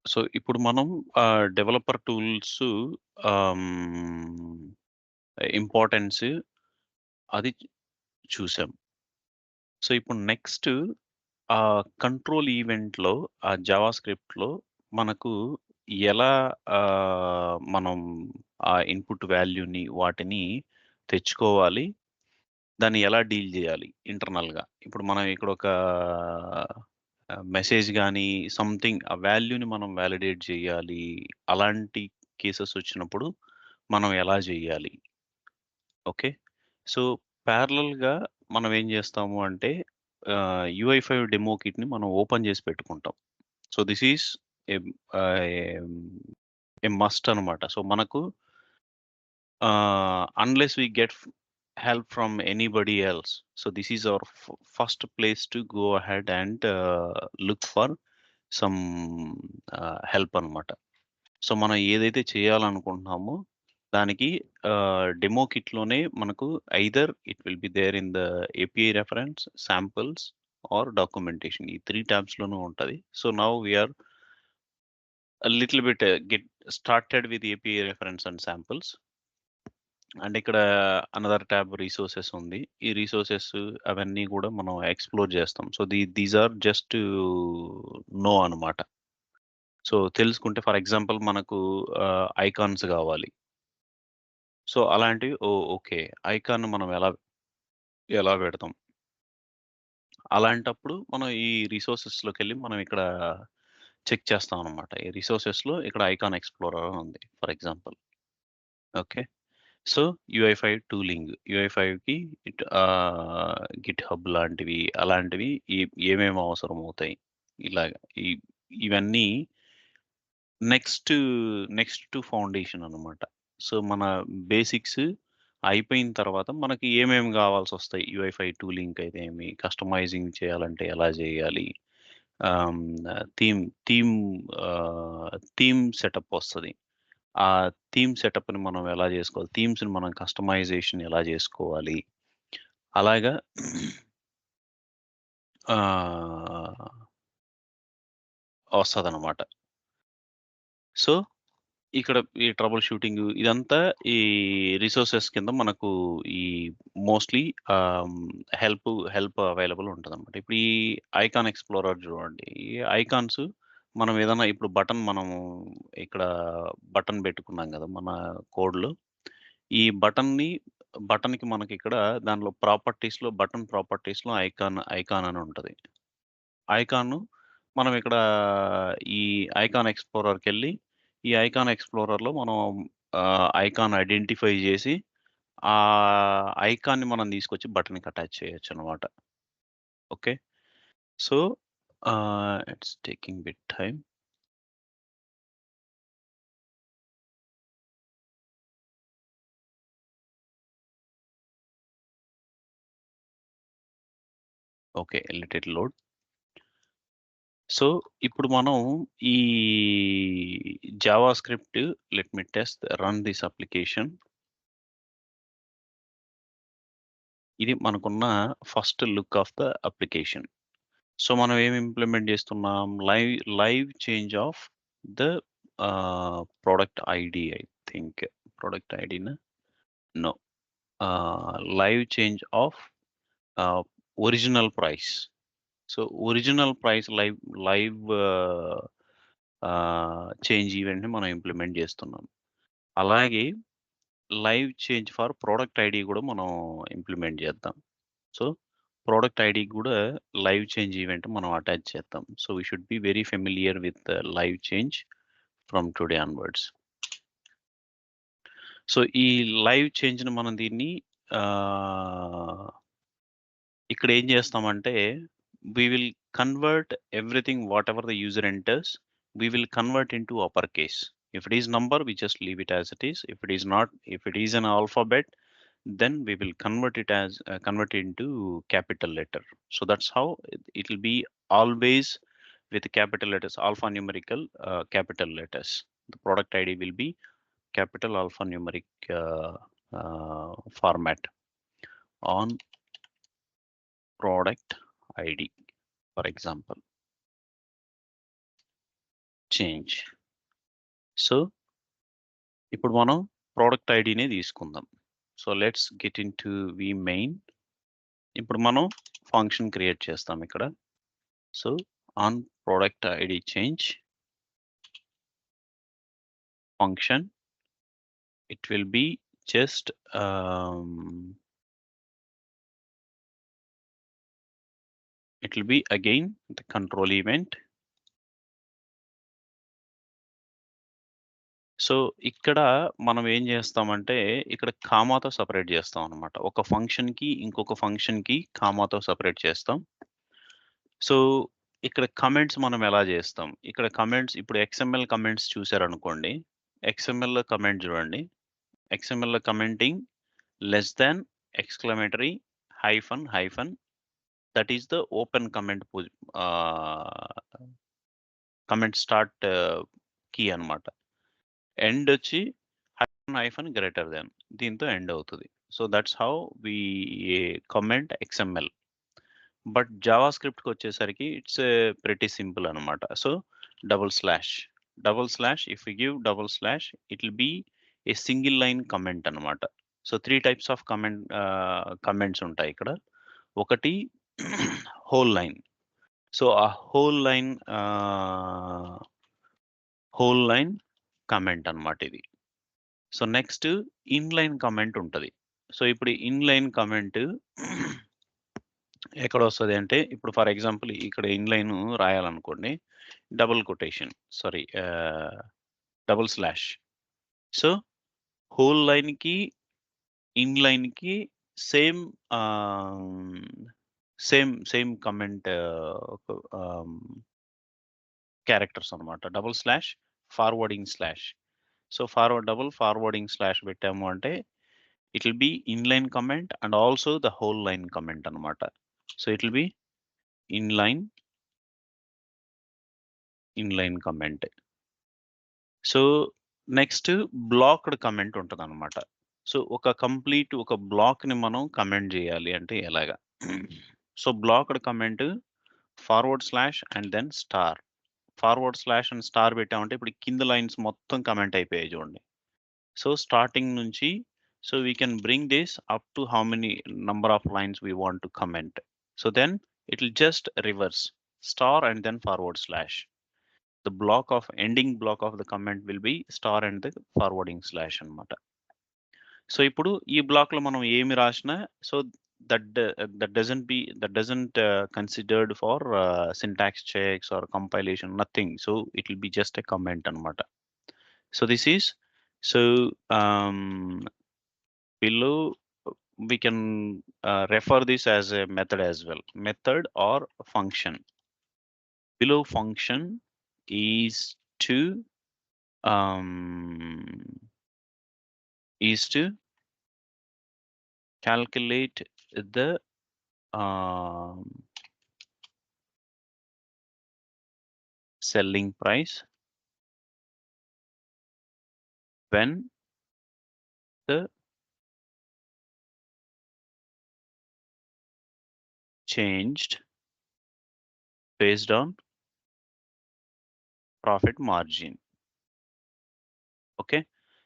So, ఇప్పుడు మనం developer tools ఆహ్, ఇంపార్టెన్స్ అది చూసాం. సో, ఇప్పుడు నెక్స్ట్ కంట్రోల్ ఈవెంట్‌లో జావా స్క్రిప్ట్‌లో మనకు ఎలా మనం ఆ ఇన్‌పుట్ వాల్యూని వాటిని తెచ్చుకోవాలి? దాన్ని ఎలా డీల్ జేయాలి ఇంటర్నల్‌గా? ఇప్పుడు మనం ఇక్కడ ఒక మెసేజ్ గాని సంథింగ్ ఆ వాల్యూని మనం వాలిడేట్ చేయాలి. అలాంటి కేసెస్ వచ్చినప్పుడు మనం ఎలా జేయాలి? ఓకే. సో, ప్యారలల్‌గా మనం ఏం జేస్తాము అంటే UI5 డెమో కిట్‌ని మనం ఓపెన్ జేసి పెట్టుకుంటాం. So, this is a a must అనమాట. సో, మనకు unless we get help from anybody else. So this is our first place to go ahead and look for some help అనమాట. So, మనం ఏదైతే చేయాలనుకుంటున్నామో దానికి డెమో కిట్‌లోనే మనకు either it will be there in the API reference, samples or documentation ఈ 3 టాబ్స్‌లోనూ ఉంటది. So, now we are little bit get started with API reference and samples. And ఇక్కడ అనదర్ ట్యాబ్ రిసోర్సెస్ ఉంది. ఈ రిసోర్సెస్ అవన్నీ గూడా మనం ఎక్స్‌ప్లోర్ చేస్తాం. So, these are just know అనమాట. సో, తెలుసుకుంటే ఫర్ ఎగ్జాంపుల్ మనకు ఐకాన్స్ గావాలి. సో, అలాంటివి ఓకే. ఐకాన్ మనం ఎలా పెడతాం? అలాంటప్పుడు మనం ఈ రిసోర్సెస్‌లోకెళ్ళి మనం ఇక్కడ చెక్ చేస్తాం అనమాట. ఈ రిసోర్సెస్‌లో ఇక్కడ ఐకాన్ ఎక్స్‌ప్లోరర్ అని ఉంది for example. Okay. So, UI five tooling. యూఐ5కి గిట్‌హబ్ లాంటివి, అలాంటివి ఏమేమి అవసరమవుతాయి? ఇలాగ ఇ ఇవన్నీ నెక్స్ట్, నెక్స్ట్ టు ఫౌండేషన్ అనమాట. సో, మన బేసిక్స్ అయిపోయిన తర్వాత మనకి ఏమేమి గావాల్సొస్తాయి? యూఐ5 టూలింగ్‌కైతే ఏమి, కస్టమైజింగ్ చేయాలంటే ఎలా జేయాలి? ఆహ్, హ్మ్, థీమ్ థీమ్ థీమ్ సెటప్ వస్తది. ఆ థీమ్ సెటప్‌ని మనం ఎలా జేసుకోవాలి? థీమ్స్‌ని మనం కస్టమైజేషన్ ఎలా జేసుకోవాలి? అలాగా ఆహ్, వస్తదనమాట. సో, ఇక్కడ ఈ ట్రబుల్ షూటింగు ఇదంతా ఈ రిసోర్సెస్ కింద మనకు ఈ మోస్ట్‌లీ హెల్ప్ అవైలబుల్ ఉంటదనమాట. ఇప్పుడు ఈ ఐకాన్ ఎక్స్‌ప్లోరర్ జూడండి. ఈ ఐకాన్స్ మనం ఏదన్నా ఇప్పుడు మనము ఇక్కడ బటన్ బెట్టుకున్నాం గదా! మన కోడ్‌లో. ఈ బటన్‌కి మనకిక్కడ దానిలో బటన్ ప్రాపర్టీస్‌లో ఐకాన్ అని ఉంటది. ఐకాను మనం ఇక్కడ ఈ ఐకాన్ ఎక్స్‌ప్లోరర్‌కెళ్ళి, ఈ ఐకాన్ ఎక్స్‌ప్లోరర్‌లో మనం ఐకాన్ ఐడెంటిఫై జేసి, ఆ ఐకాన్‌ని మనం తీసుకొచ్చి బటన్‌కి అటాచ్ చేయొచ్చనమాట. Okay. So, it's taking bit time. Okay. Let it load. So, ఇప్పుడు మనం ఈ JavaScript let me run this application. ఇది మనకున్న first look of the application. So, మనం ఏమి ఇంప్లిమెంట్ చేస్తున్నాం? Live change of the product ID I think. Product ఐడీనా? No. Live change of ah, original price. So, original price live change ఈవెంట్‌ని మనం implement చేస్తున్నాం. అలాగే live change for product ID గూడా మనం ఇంప్లిమెంట్ చేద్దాం. సో, ప్రొడక్ట్ ఐడీకి గూడా లైవ్ చేంజ్ ఈవెంట్ మనం అటాచ్ చేద్దాం. So, we should be very familiar with live change from today onwards. So, ఈ లైవ్ చేంజ్‌ని మనం దీన్ని ఆహ్, ఇక్కడ ఏం చేస్తామంటే, we will convert everything whatever the user enters, we will convert into upper case. If it is number, we just leave it as it is. If it is not, if it is an alphabet, then we will convert it into capital letter. So that's how it will be always with capital letters, alphanumerical capital letters. The product ID will be capital alphanumeric format on product ID, for example. Change. So ఇప్పుడు మనం product ఐడినే తీసుకుందాం. So let's get into we main. ఇప్పుడు మనం function create చేస్తాం ఇక్కడ. So on product ID change function, it will be just it will be again the control event. So ఇక్కడ మనం ఏం చేస్తామంటే ఇక్కడ కామాతో సెపరేట్ చేస్తాం అన్నమాట. ఒక ఫంక్షన్ కి ఇంకొక ఫంక్షన్ కి కామాతో సెపరేట్ చేస్తాం. సో ఇక్కడ కమెంట్స్ మనం ఎలా చేస్తాం? ఇక్కడ కమెంట్స్ ఇప్పుడు XML కమెంట్స్ చూసారనుకోండి. XML లో కమెంట్ చూడండి. XML లో commenting less than exclamatory hyphen hyphen, that is the open comment comment start key అన్నమాట. ఎండ్ వచ్చి హైఫన్ గ్రేటర్ దెన్, దీంతో ఎండ్ అవుతుంది. So that's how we comment XML. But జావా స్క్రిప్ట్కి వచ్చేసరికి ఇట్స్ ప్రెటీ సింపుల్ అనమాట. So double slash if you give double slash it will be a single line comment అనమాట. So 3 types of comments ఉంటాయి ఇక్కడ. ఒకటి హోల్ లైన్. సో ఆ whole line comment అన్నమాట ఇది. సో నెక్స్ట్ ఇన్లైన్ కమెంట్ ఉంటుంది. So ఇప్పుడు ఇన్లైన్ కమెంట్ ఎక్కడ వస్తుంది అంటే, ఇప్పుడు ఫర్ ఎగ్జాంపుల్ ఇక్కడ ఇన్లైన్ రాయాలనుకోండి, డబుల్ స్లాష్. సో హోల్ లైన్కి ఇన్లైన్కి సేమ్ కమెంట్ క్యారెక్టర్స్ అనమాట. Double slash forwarding slash. So double forwarding slash పెట్టాము అంటే it will be inline comment and also the whole line comment అనమాట. So it will be inline comment. So next blocked comment ఉంటుంది అనమాట. So ఒక బ్లాక్ని మనం comment చేయాలి అంటే ఎలాగా? So blocked comment forward slash and then star. Forward slash and star పెట్టామంటే ఇప్పుడు కింద లైన్స్ మొత్తం కమెంట్ అయిపోయాయి చూడండి. సో స్టార్టింగ్ నుంచి, so we can bring this up to how many number of lines we want to comment. So then it will just reverse star and then forward slash. The ending block of the comment will be star and the forwarding slash anamata. So ఇప్పుడు ఈ black లో మనం ఏమి రాసినా, so that doesn't considered for syntax checks or compilation, nothing. So it will be just a comment anamata. So this is below we can refer this as a method as well, method or function. Below function is to calculate the selling price when the changed based on profit margin. Okay.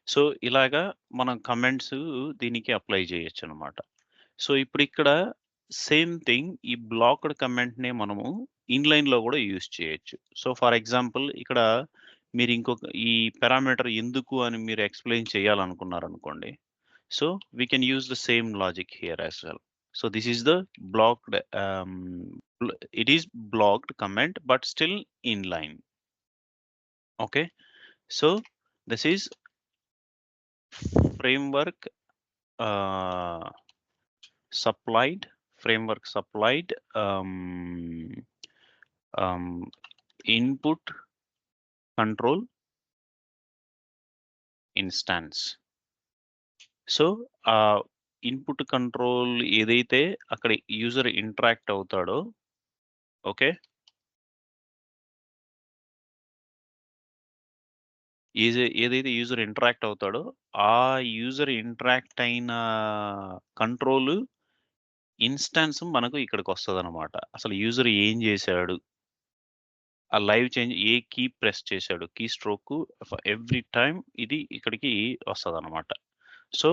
So ఇలాగా మనం comments దీనికి apply చేయొచ్చు అనమాట. So ఇప్పుడు ఇక్కడ same thing, ఈ blocked కమెంట్‌నే మనము ఇన్‌లైన్‌లో కూడా యూజ్ చేయొచ్చు. సో ఫర్ ఎగ్జాంపుల్ ఇక్కడ మీరు ఈ పారామీటర్ ఎందుకు అని మీరు ఎక్స్‌ప్లెయిన్ చేయాలనుకున్నారనుకోండి. So we can use the same logic here as well. So this is the blocked it is blocked comment but still inline. Okay, so this is framework supplied input control instance. So input control ఏదైతే అక్కడ user interact అవుతాడో, okay, ఏదైతే user interact అవుతాడో ఆ user interact అయిన control instance మనకు ఇక్కడికి వస్తుంది అనమాట. అసలు యూజర్ ఏం చేశాడు ఆ లైవ్ చేంజ్ ఏ కీ ప్రెస్ చేశాడు, కీ స్ట్రోక్ ఎవ్రీ టైం ఇది ఇక్కడికి వస్తదనమాట. సో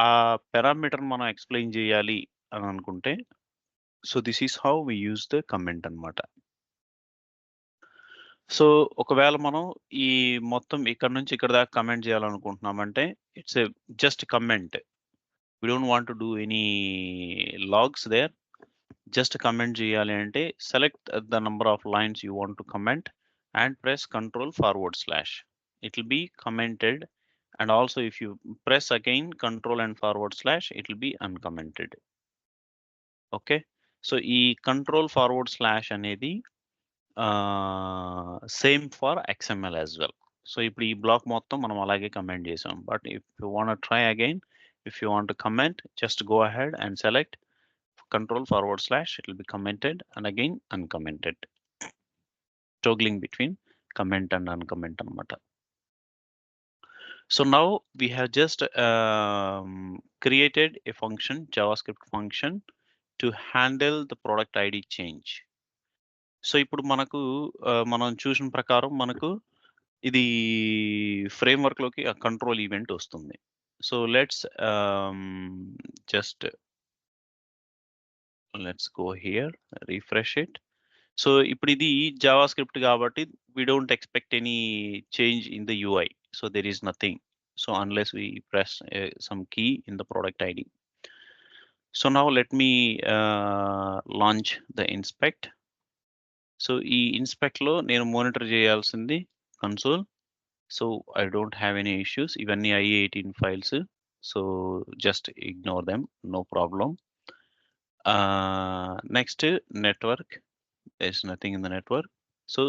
ఆ పారామీటర్ మనం ఎక్స్‌ప్లెయిన్ చేయాలి అని అనుకుంటే, so this is how we use the comment అన్నమాట. సో ఒకవేళ మనం ఈ మొత్తం ఇక్కడ నుంచి ఇక్కడ దాకా కమెంట్ చేయాలనుకుంటున్నామంటే, it's a just comment. We don't want to do any logs there. Just comment చేయాలి అంటే select the number of lines you want to comment and press Ctrl//. It will be commented, and also if you press again Ctrl and // it will be uncommented. Okay, so ఈ Ctrl// అనేది same for XML as well. So ఇప్పుడు ఈ black మొత్తం మనం అలాగే comment చేసాం. But if you want try again, if you want to comment, just go ahead and select Ctrl//. It will be commented and again uncommented, toggling between comment and uncomment అన్నమాట. So now we have just created a function, JavaScript function, to handle the product ID change. So ఇప్పుడు మనకు మనం చూసిన ప్రకారం మనకు ఇది framework లోకి control event వస్తుంది. So let's go here, refresh it. So ఇప్పుడు ఇది జావా స్క్రిప్ట్ కాబట్టి we don't expect any change in the UI. So there is nothing. So unless we press some key in the product ID. So now let me launch the inspect. So ఈ inspect లో నేను monitor చేయాల్సింది console. So I don't have any issues. ఇవన్నీ i18 files. So just ignore them, no problem. Next, network. There's nothing in the network. So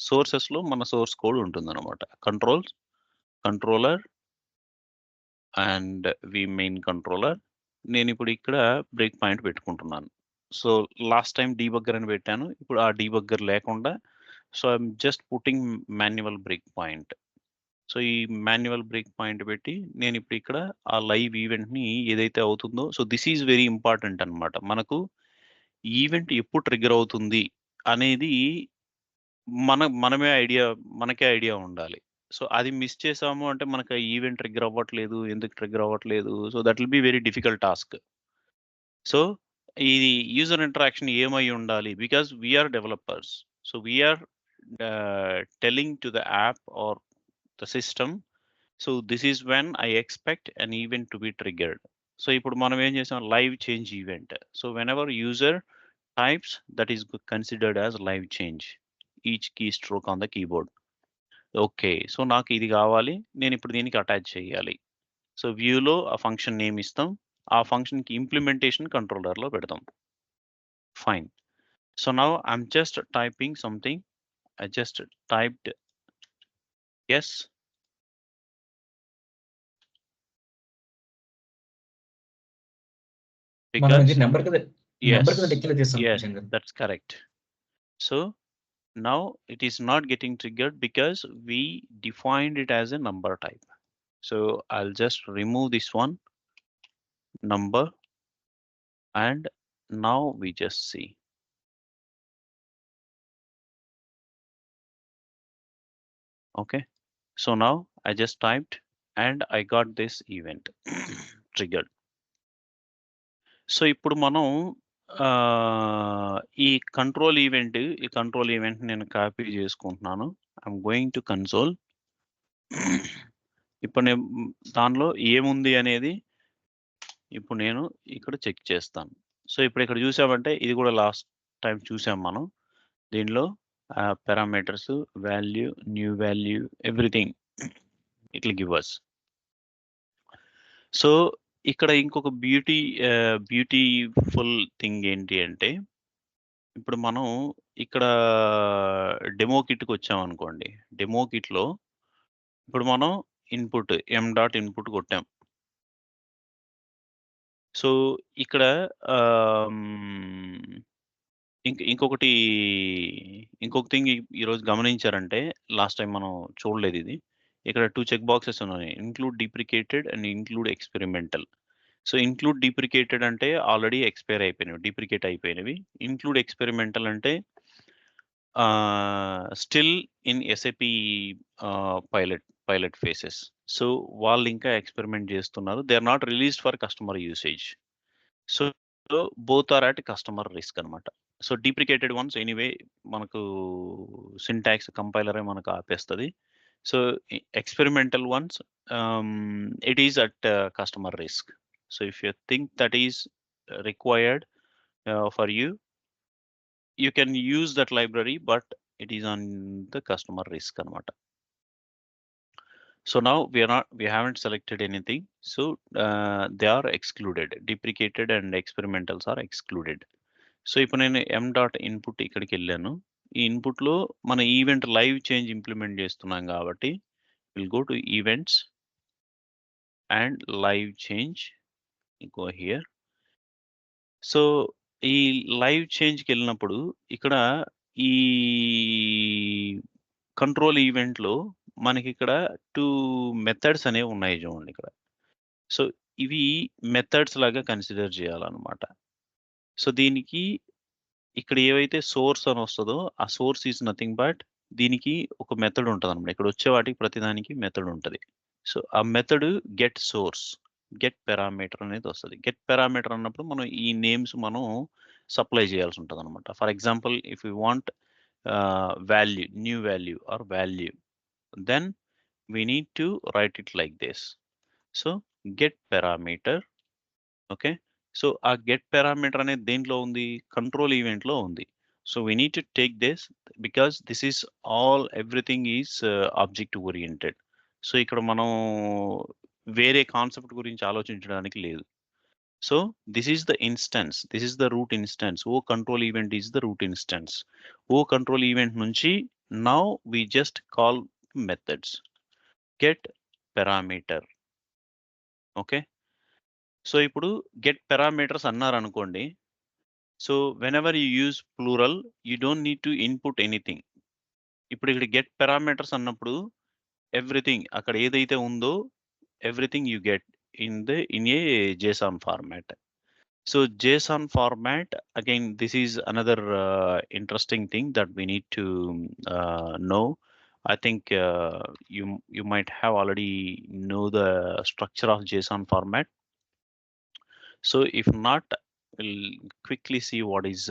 sources లో మన source code ఉంటుందన్నమాట. Controller and main controller. నేను ఇప్పుడు ఇక్కడ break point పెట్టుకుంటున్నాను. So last time debugger అని పెట్టాను, ఇప్పుడు ఆ డీబగ్గర్ లేకుండా so I'm just putting manual break point. So ఈ మాన్యువల్ బ్రేక్ పాయింట్ పెట్టి నేను ఇప్పుడు ఇక్కడ ఆ లైవ్ ఈవెంట్ ని ఏదైతే అవుతుందో, so this is very important అన్నమాట. మనకు ఈవెంట్ ఎప్పుడు ట్రిగ్గర్ అవుతుంది అనేది మనకే ఐడియా ఉండాలి. సో అది మిస్ చేసాము అంటే మనకు ఈవెంట్ ట్రిగ్గర్ అవ్వట్లేదు, ఎందుకు ట్రిగ్గర్ అవ్వట్లేదు, so that will be very difficult task. So ఇది యూజర్ ఇంటరాక్షన్ ఏమై ఉండాలి, because we are developers. So we are telling to the app or the system, so this is when I expect an event to be triggered. So ఇప్పుడు మనం ఏం చేసాం, live change event. So whenever user types, that is considered as live change, each keystroke on the keyboard. Okay, so నాకు ఇది కావాలి, నేను ఇప్పుడు దీనికి అటాచ్ చేయాలి. సో వ్యూలో ఆ ఫంక్షన్ నేమ్ ఇస్తాం, ఆ ఫంక్షన్ కి ఇంప్లిమెంటేషన్ కంట్రోలర్ లో పెడతాం. Fine. So now I'm just typing something. I just typed yes. Because number yes, declare chesam. yes, that's correct. So now it is not getting triggered because we defined it as a number type. So I'll just remove this one, number, and now we just see. Okay, so now I just typed and I got this event triggered. So ఇప్పుడు మనం ఈ control event నేను copy చేసుకుంటున్నాను. I'm going to console. ఇప్పుడు నేను దానిలో ఏముంది అనేది ఇప్పుడు నేను ఇక్కడ చెక్ చేస్తాను. సో ఇప్పుడు ఇక్కడ చూసామంటే ఇది కూడా లాస్ట్ టైం చూసాం మనం. దీనిలో parameters, value, new value, everything it will give us. So ఇక్కడ ఇంకొక బ్యూటిఫుల్ థింగ్ ఏంటి అంటే, ఇప్పుడు మనం ఇక్కడ డెమో కిట్కి వచ్చామనుకోండి. డెమో కిట్లో ఇప్పుడు మనం ఇన్పుట్ m.input కొట్టాం. సో ఇక్కడ ఇంకొక థింగ్ ఈరోజు గమనించారంటే, లాస్ట్ టైం మనం చూడలేదు ఇది. ఇక్కడ 2 చెక్ బాక్సెస్ ఉన్నాయి, include deprecated and include experimental. So include deprecated అంటే ఆల్రెడీ ఎక్స్పైర్ అయిపోయినవి, డిప్రికేట్ అయిపోయినవి. ఇంక్లూడ్ ఎక్స్పెరిమెంటల్ అంటే still in SAP pilot phases. So వాళ్ళు ఇంకా ఎక్స్పెరిమెంట్ చేస్తున్నారు. They are not released for customer usage. So both are at customer risk అనమాట. So deprecated ones anyway మనకు syntax కంపైలరే మనకు ఆపేస్తుంది. So experimental ones it is at customer risk. So if you think that is required for you can use that library, but it is on the customer risk anamata. So now we haven't selected anything, so they are excluded. Deprecated and experimentals are excluded. So ఇప్పుడు నేను m.input ఇక్కడికి వెళ్ళాను. ఈ input లో మన event live change implement చేస్తున్నాం కాబట్టి will go to events and live change, go here. So ఈ లైవ్ చేంజ్కి వెళ్ళినప్పుడు ఇక్కడ ఈ కంట్రోల్ ఈవెంట్లో మనకి ఇక్కడ 2 మెథడ్స్ అనేవి ఉన్నాయి చూడండి ఇక్కడ. సో ఇవి మెథడ్స్ లాగా కన్సిడర్ చేయాలన్నమాట. సో దీనికి ఇక్కడ ఏవైతే సోర్స్ అని వస్తుందో ఆ సోర్స్ ఈజ్ నథింగ్ బట్ దీనికి ఒక మెథడ్ ఉంటుంది అనమాట. ఇక్కడ వచ్చే వాటికి ప్రతిదానికి మెథడ్ ఉంటుంది. సో ఆ method get source, get parameter అనేది వస్తుంది. గెట్ పారామీటర్ అన్నప్పుడు మనం ఈ నేమ్స్ మనం సప్లై చేయాల్సి ఉంటుంది అనమాట. For example if you want value, new value or value, then we need to write it like this. So get parameter, okay. So a get parameter అనేది దేంట్లో ఉంది, కంట్రోల్ ఈవెంట్ లో ఉంది. So we need to take this because this is all everything is object oriented. So ఇక్కడ మనం వేరే concept గురించి ఆలోచించడానికి లేదు. So this is the instance, this is the root instance. O control event is the root instance. O control event nunchi now we just call methods. Get parameter. Okay. So ipudu get parameters annar anukondi. So whenever you use plural, you don't need to input anything. Ipudu ikkada get parameters annappudu everything akkada edaithe undo everything you get in a JSON format. So JSON format, again, this is another interesting thing that we need to know. I think you might have already know the structure of JSON format. So if not, we'll quickly see what is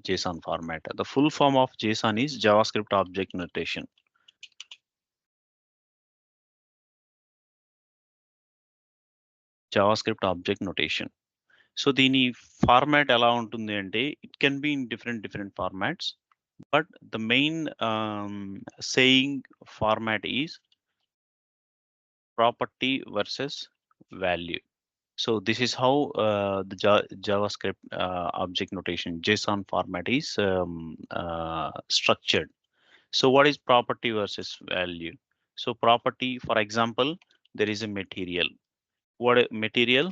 JSON format. The full form of JSON is JavaScript Object Notation. JavaScript Object Notation. So దీని format ఎలా ఉంటుంది అంటే it can be in different formats, but the main saying format is property versus value. So this is how the JavaScript object notation JSON format is structured. So what is property versus value? So property, for example, there is a material. What material?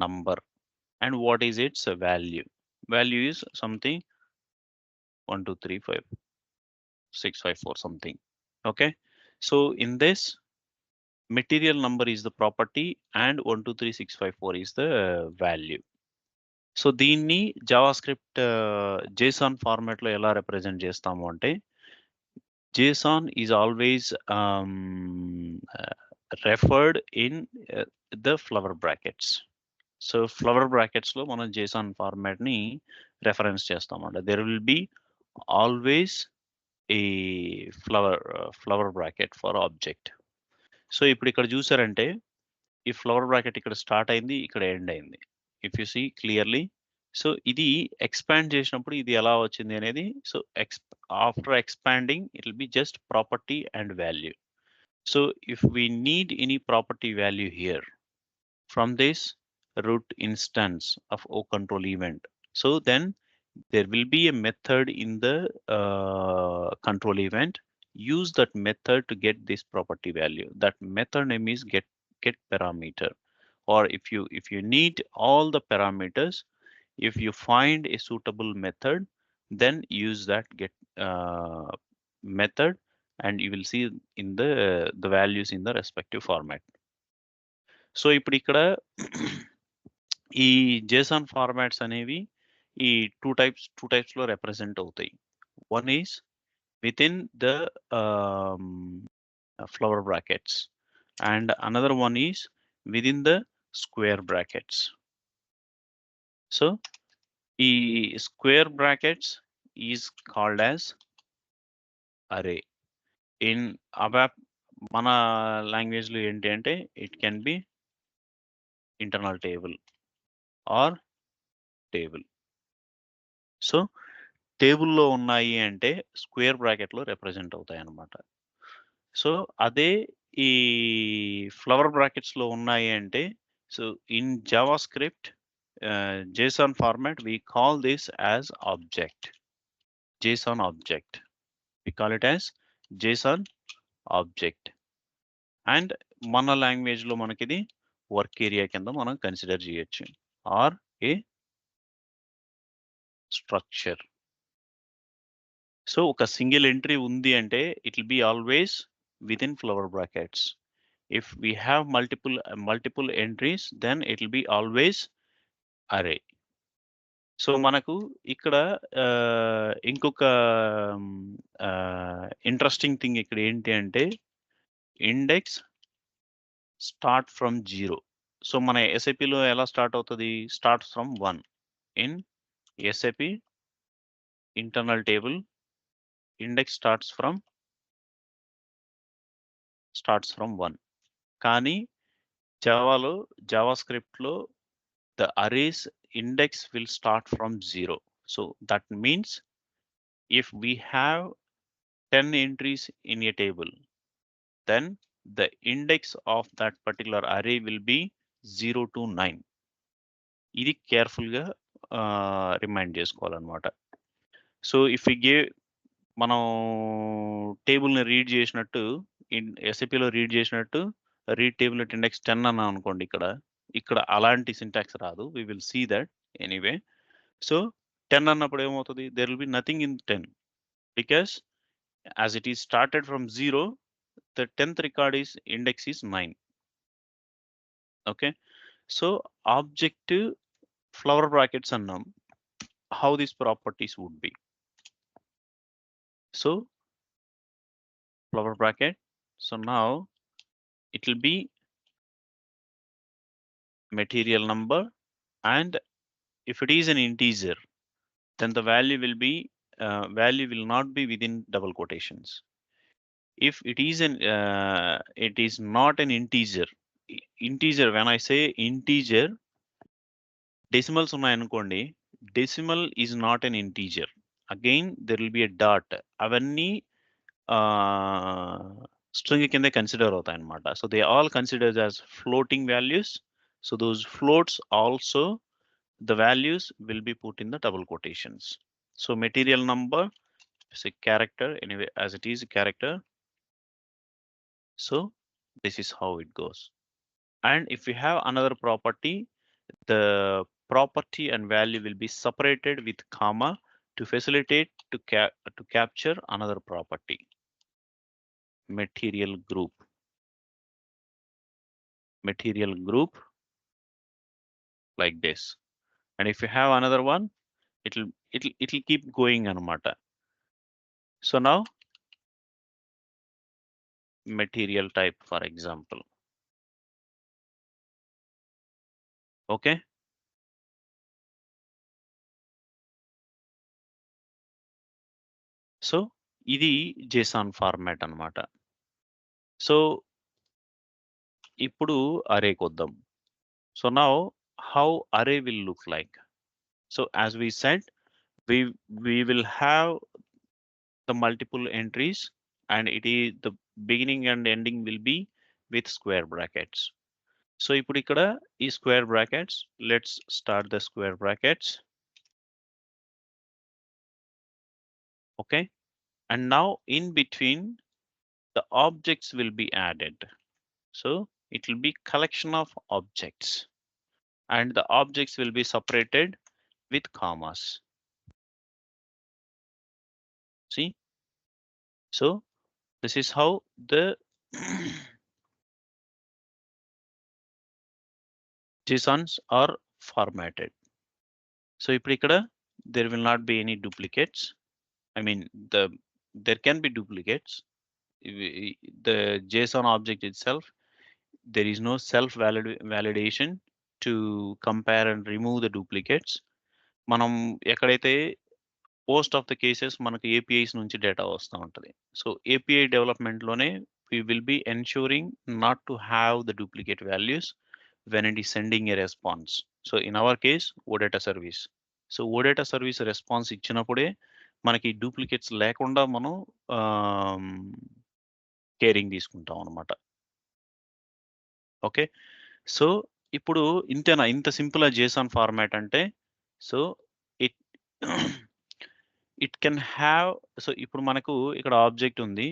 Number. And what is its value? Value is something 1 2 3 5 6 5 4 something. Okay, so in this material number is the property and 1 2 3 6 5 4 is the value. So దీన్ని JavaScript JSON format లో ఎలా represent చేస్తాము అంటే JSON is always referred in the flower brackets. So flower brackets లో మనం JSON format ని reference చేస్తామంట. There will be always a flower bracket for object. So ఇప్పుడు ఇక్కడ చూసారంటే ఈ ఫ్లవర్ బ్రాకెట్ ఇక్కడ స్టార్ట్ అయింది, ఇక్కడ ఎండ్ అయింది. If you see clearly. So ఇది ఎక్స్పాండ్ చేసినప్పుడు ఇది ఎలా వచ్చింది అనేది. So after expanding it will be just property and value. So if we need any property value here from this root instance of OControl event, so then there will be a method in the control event. Use that method to get this property value. That method name is get parameter. Or if you need all the parameters, if you find a suitable method, then use that get method and you will see in the values in the respective format. So ఇప్పుడు ఇక్కడ ఈ JSON formats అనేవి ఈ two types లో represent అవుతాయి. One is within the flower brackets, and another one is within the square brackets. So ఈ square brackets is called as array. In ABAP మన language లో ఏంటి అంటే it can be internal table or table. So టేబుల్లో ఉన్నాయి అంటే square bracket లో represent అవుతాయి అన్నమాట. సో అదే ఈ ఫ్లవర్ బ్రాకెట్స్ లో ఉన్నాయి అంటే, so in Java script JSON format we call this as object. JSON object. We call it as JSON object. And మన లాంగ్వేజ్ లో మనకి ఇది వర్క్ ఏరియా కింద మనం కన్సిడర్ చేయొచ్చు, ఆర్ ఏ స్ట్రక్చర్. సో ఒక సింగిల్ ఎంట్రీ ఉంది అంటే it will be always with in flower brackets. If we have multiple entries, then it will be always array. So మనకు ఇక్కడ ఇంకొక ఇంట్రెస్టింగ్ థింగ్ ఇక్కడ ఏంటి అంటే ఇండెక్స్ స్టార్ట్ ఫ్రమ్ 0. సో మన ఎస్ఏపిలో ఎలా స్టార్ట్ అవుతుంది? Start from 1 in SAP internal table. Index starts from 1. కానీ జావాలో జావా స్క్రిప్ట్లో the array's index will start from 0. So that means if we have 10 entries in a table, then the index of that particular array will be 0 to 9. ఇది కేర్ఫుల్గా remind చేసుకోవాలన్నమాట. So if we give, మనం టేబుల్ని read చేసినట్టు ఎస్ఏపిలో read చేసినట్టు read table at index 10 అన్నా అనుకోండి, ఇక్కడ అలాంటి సింటాక్స్ రాదు. We will see that anyway. So 10 అన్నప్పుడు ఏమవుతుంది? There will be nothing in 10 because as it is started from 0, the 10th record is index is 9. Okay, so objective flower brackets అన్నాం. How these properties would be? So flower bracket, so now it will be material number, and if it is an integer, then the value will not be within double quotations. If it is not an integer, when I say integer, decimals ఉన్నాయనుకోండి, decimal is not an integer. Again there will be a dot. అవన్నీ string కింద consider అవుతాయి అన్నమాట. So they all considered as floating values. So those floats also, the values will be put in the double quotations. So material number is a character, anyway, as it is a character. So this is how it goes. And if we have another property, the property and value will be separated with comma to facilitate to capture another property, material group like this. And if you have another one, it'll keep going anamata. So now material type, for example. Okay, so ఇది JSON format అన్నమాట. So ఇప్పుడు array కొద్దాం. So now how array will look like? So as we said, we will have the multiple entries, and it is the beginning and ending will be with square brackets. So ఇప్పుడు ఇక్కడ ఈ square brackets, let's start the square brackets. Okay, and now in between the objects will be added. So it will be collection of objects, and the objects will be separated with commas. See, so this is how the JSONs are formatted. So ఇప్పుడు ఇక్కడ there will not be any duplicates. I mean, there can be duplicates. The JSON object itself, there is no self validation to compare and remove the duplicates. మనం ఎక్కడైతే most of the cases మనకు APIs నుంచి data వస్తూ ఉంటుంది. So API డెవలప్మెంట్లోనే we will be ensuring not to have the duplicate values when it is sending a response. So in our case, OData service. So OData service response ఇచ్చినప్పుడే మనకి duplicates లేకుండా మనం caring తీసుకుంటాం అనమాట. Okay, so ఇప్పుడు ఇంతేనా, ఇంత సింపుల్ జేసాన్ ఫార్మాట్ అంటే. So it it can have, so ఇప్పుడు మనకు ఇక్కడ ఆబ్జెక్ట్ ఉంది.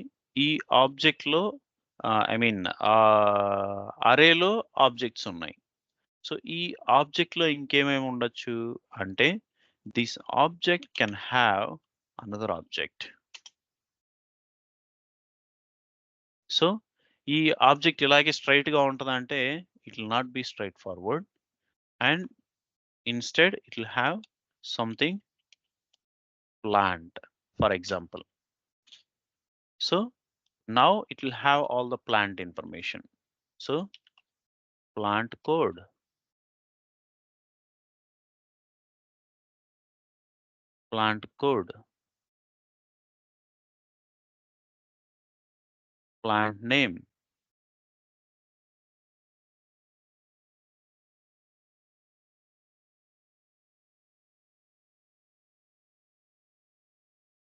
ఈ ఆబ్జెక్ట్ లో ఐ మీన్ అరేలో ఆబ్జెక్ట్స్ ఉన్నాయి. సో ఈ ఆబ్జెక్ట్ లో ఇంకేమేమి ఉండొచ్చు అంటే, this object can have another object. So ఈ ఆబ్జెక్ట్ ఇలాగే స్ట్రైట్ గా ఉంటుందంటే it will not be straight forward, and instead it will have something plant, for example. So now it will have all the plant information. So plant code, plant code, plant name.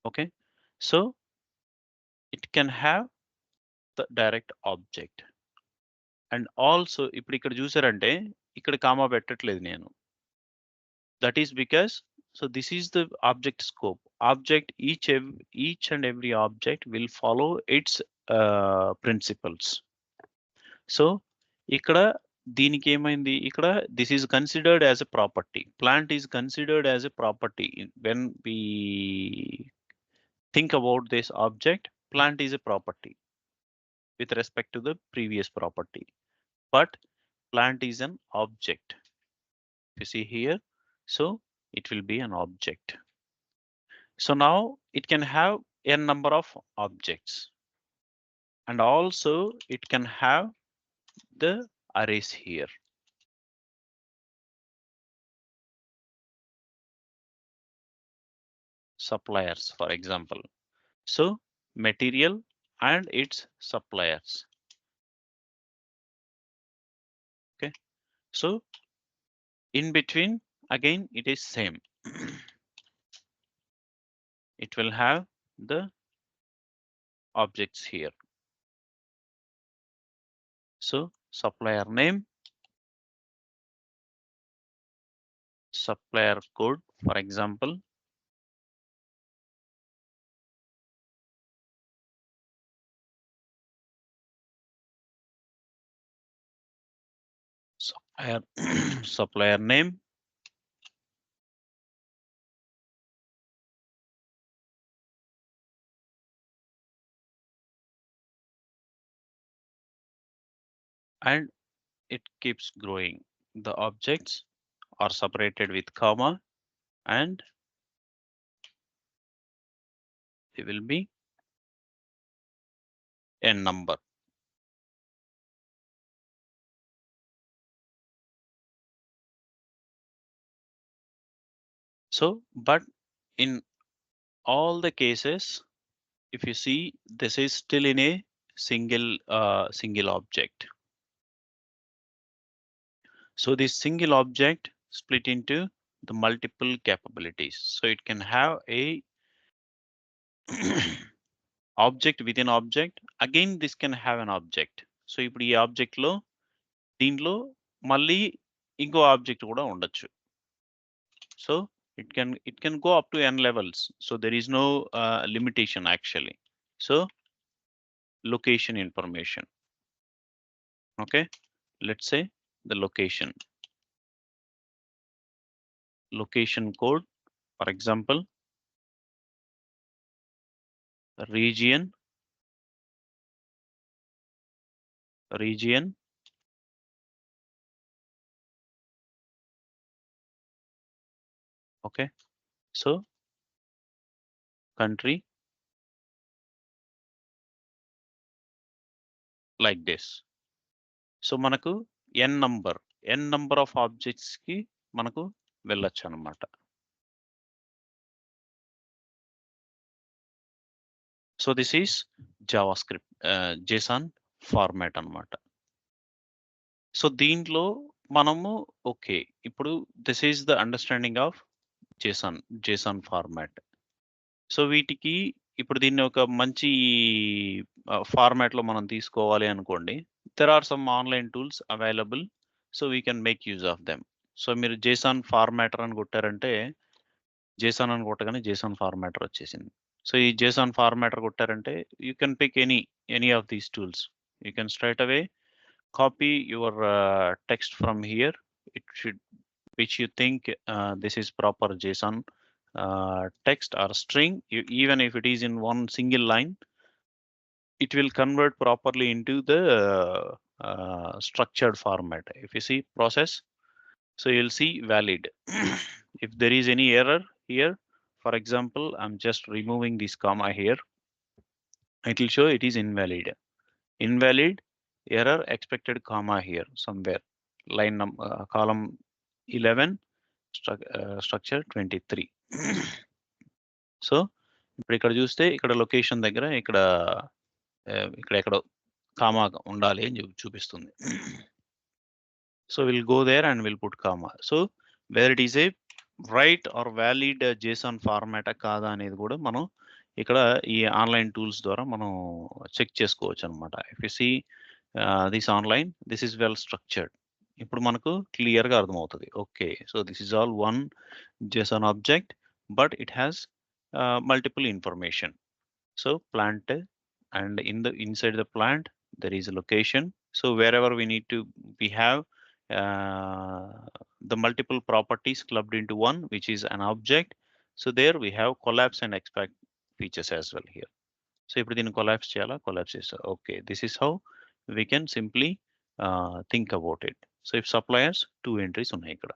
Okay, so it can have the direct object. And also ఇప్పుడు ఇక్కడ చూసారంటే ఇక్కడ comma పెట్టట్లేదు నేను. That is because, so this is the object scope. Object, each and every object will follow its principles. So ఇక్కడ దీనికి ఏమైంది, ఇక్కడ this is considered as a property. Plant is considered as a property when we think about this object. Plant is a property with respect to the previous property, but plant is an object. If you see here, so it will be an object. So now it can have n number of objects, and also it can have the arrays here. Suppliers, for example. So material and its suppliers. Okay, so in between again it is same. It will have the objects here. So supplier name, supplier code, for example. Supplier supplier name, and it keeps growing. The objects are separated with comma, and they will be n number. So but in all the cases, if you see, this is still in a single object. So this single object split into the multiple capabilities. So it can have a object within object. Again, this can have an object. So ఇప్పుడు ఈ object లో దీంట్లో మళ్ళీ ఇంకో object కూడా ఉండొచ్చు. So it can go up to n levels. So there is no limitation actually. So location information. Okay, let's say the location code, for example, region, okay. So country like this. So మనకు n number of objects కి మనకు వెళ్ళొచ్చు అన్నమాట. So this is JavaScript JSON format అన్నమాట. So దీంట్లో మనము okay ఇప్పుడు this is the understanding of JSON format. So వీటికి ఇప్పుడు దీన్ని ఒక మంచి ఫార్మాట్ లో మనం తీసుకోవాలి అనుకోండి, there are some online tools available, so we can make use of them. So మీరు JSON ఫార్మాటర్ అని కొట్టారంటే JSON అని కొట్టగానే JSON ఫార్మాటర్ వచ్చేసింది. సో ఈ JSON ఫార్మాటర్ కొట్టారంటే you can pick any of these tools. You can straight away copy your text from here. It should, which you think this is proper JSON text or string. Even if it is in one single line, it will convert properly into the structured format. If you see process, so you'll see valid. If there is any error here, for example, I'm just removing this comma here, it will show it is invalid error expected comma here somewhere, line column 11 structure 23. So ఇప్పుడు ఇక్కడ చూస్తే ఇక్కడ location దగ్గర ఇక్కడ ఎక్కడో comma ఉండాలి అని చూపిస్తుంది. So will go there and will put comma. So where it is a right or valid JSON ఫార్మాటా కాదా అనేది కూడా మనం ఇక్కడ ఈ ఆన్లైన్ టూల్స్ ద్వారా మనం చెక్ చేసుకోవచ్చు అనమాట. If you see this online, this is well structured. ఇప్పుడు మనకు క్లియర్గా అర్థమవుతుంది. Okay, so this is all one JSON object, but it has multiple information. So plant, and inside the plant there is a location. So wherever we have the multiple properties clubbed into one, which is an object. So there we have collapse and expect features as well here. So if we collapse chala, collapse is okay. This is how we can simply think about it. So if suppliers, 2 entries unnai ikkada.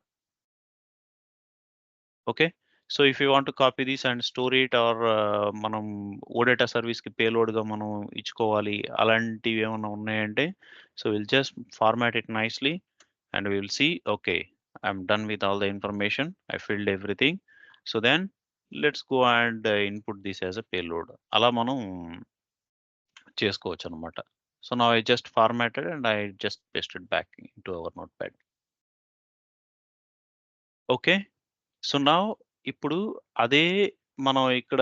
Okay. So if you want to copy this and store it, or మనం OData సర్వీస్కి పేలోడ్గా మనం ఇచ్చుకోవాలి, అలాంటివి ఏమైనా ఉన్నాయంటే so will just format it nicely and will see okay I'm done with all the information, I filled everything. So then let's go and input this as a payload. అలా మనం చేసుకోవచ్చు అనమాట. So now I just formatted and I just pasted back into hour note pad. Okay, so now ఇప్పుడు అదే మనం ఇక్కడ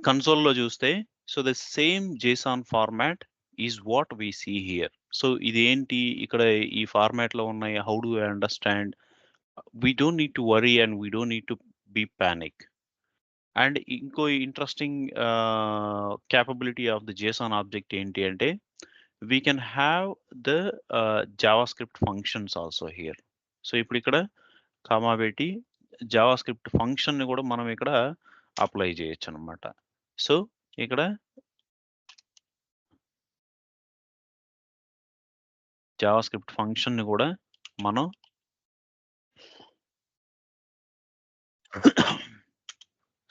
కన్సోల్లో చూస్తే, so the same JSON format is what we see here. So ఇదేంటి ఇక్కడ ఈ ఫార్మాట్ లో ఉన్నాయి, how do I understand? We don't need to worry and we don't need to be panic. And ఇంకో interesting capability of the JSON object ఏంటి అంటే, we can have the JavaScript functions also here. So ఇప్పుడు ఇక్కడ comma పెట్టి JavaScript function ని కూడా మనం ఇక్కడ అప్లై చేయొచ్చు అనమాట. సో ఇక్కడ జావాస్క్రిప్ట్ ఫంక్షన్ ని కూడా మనం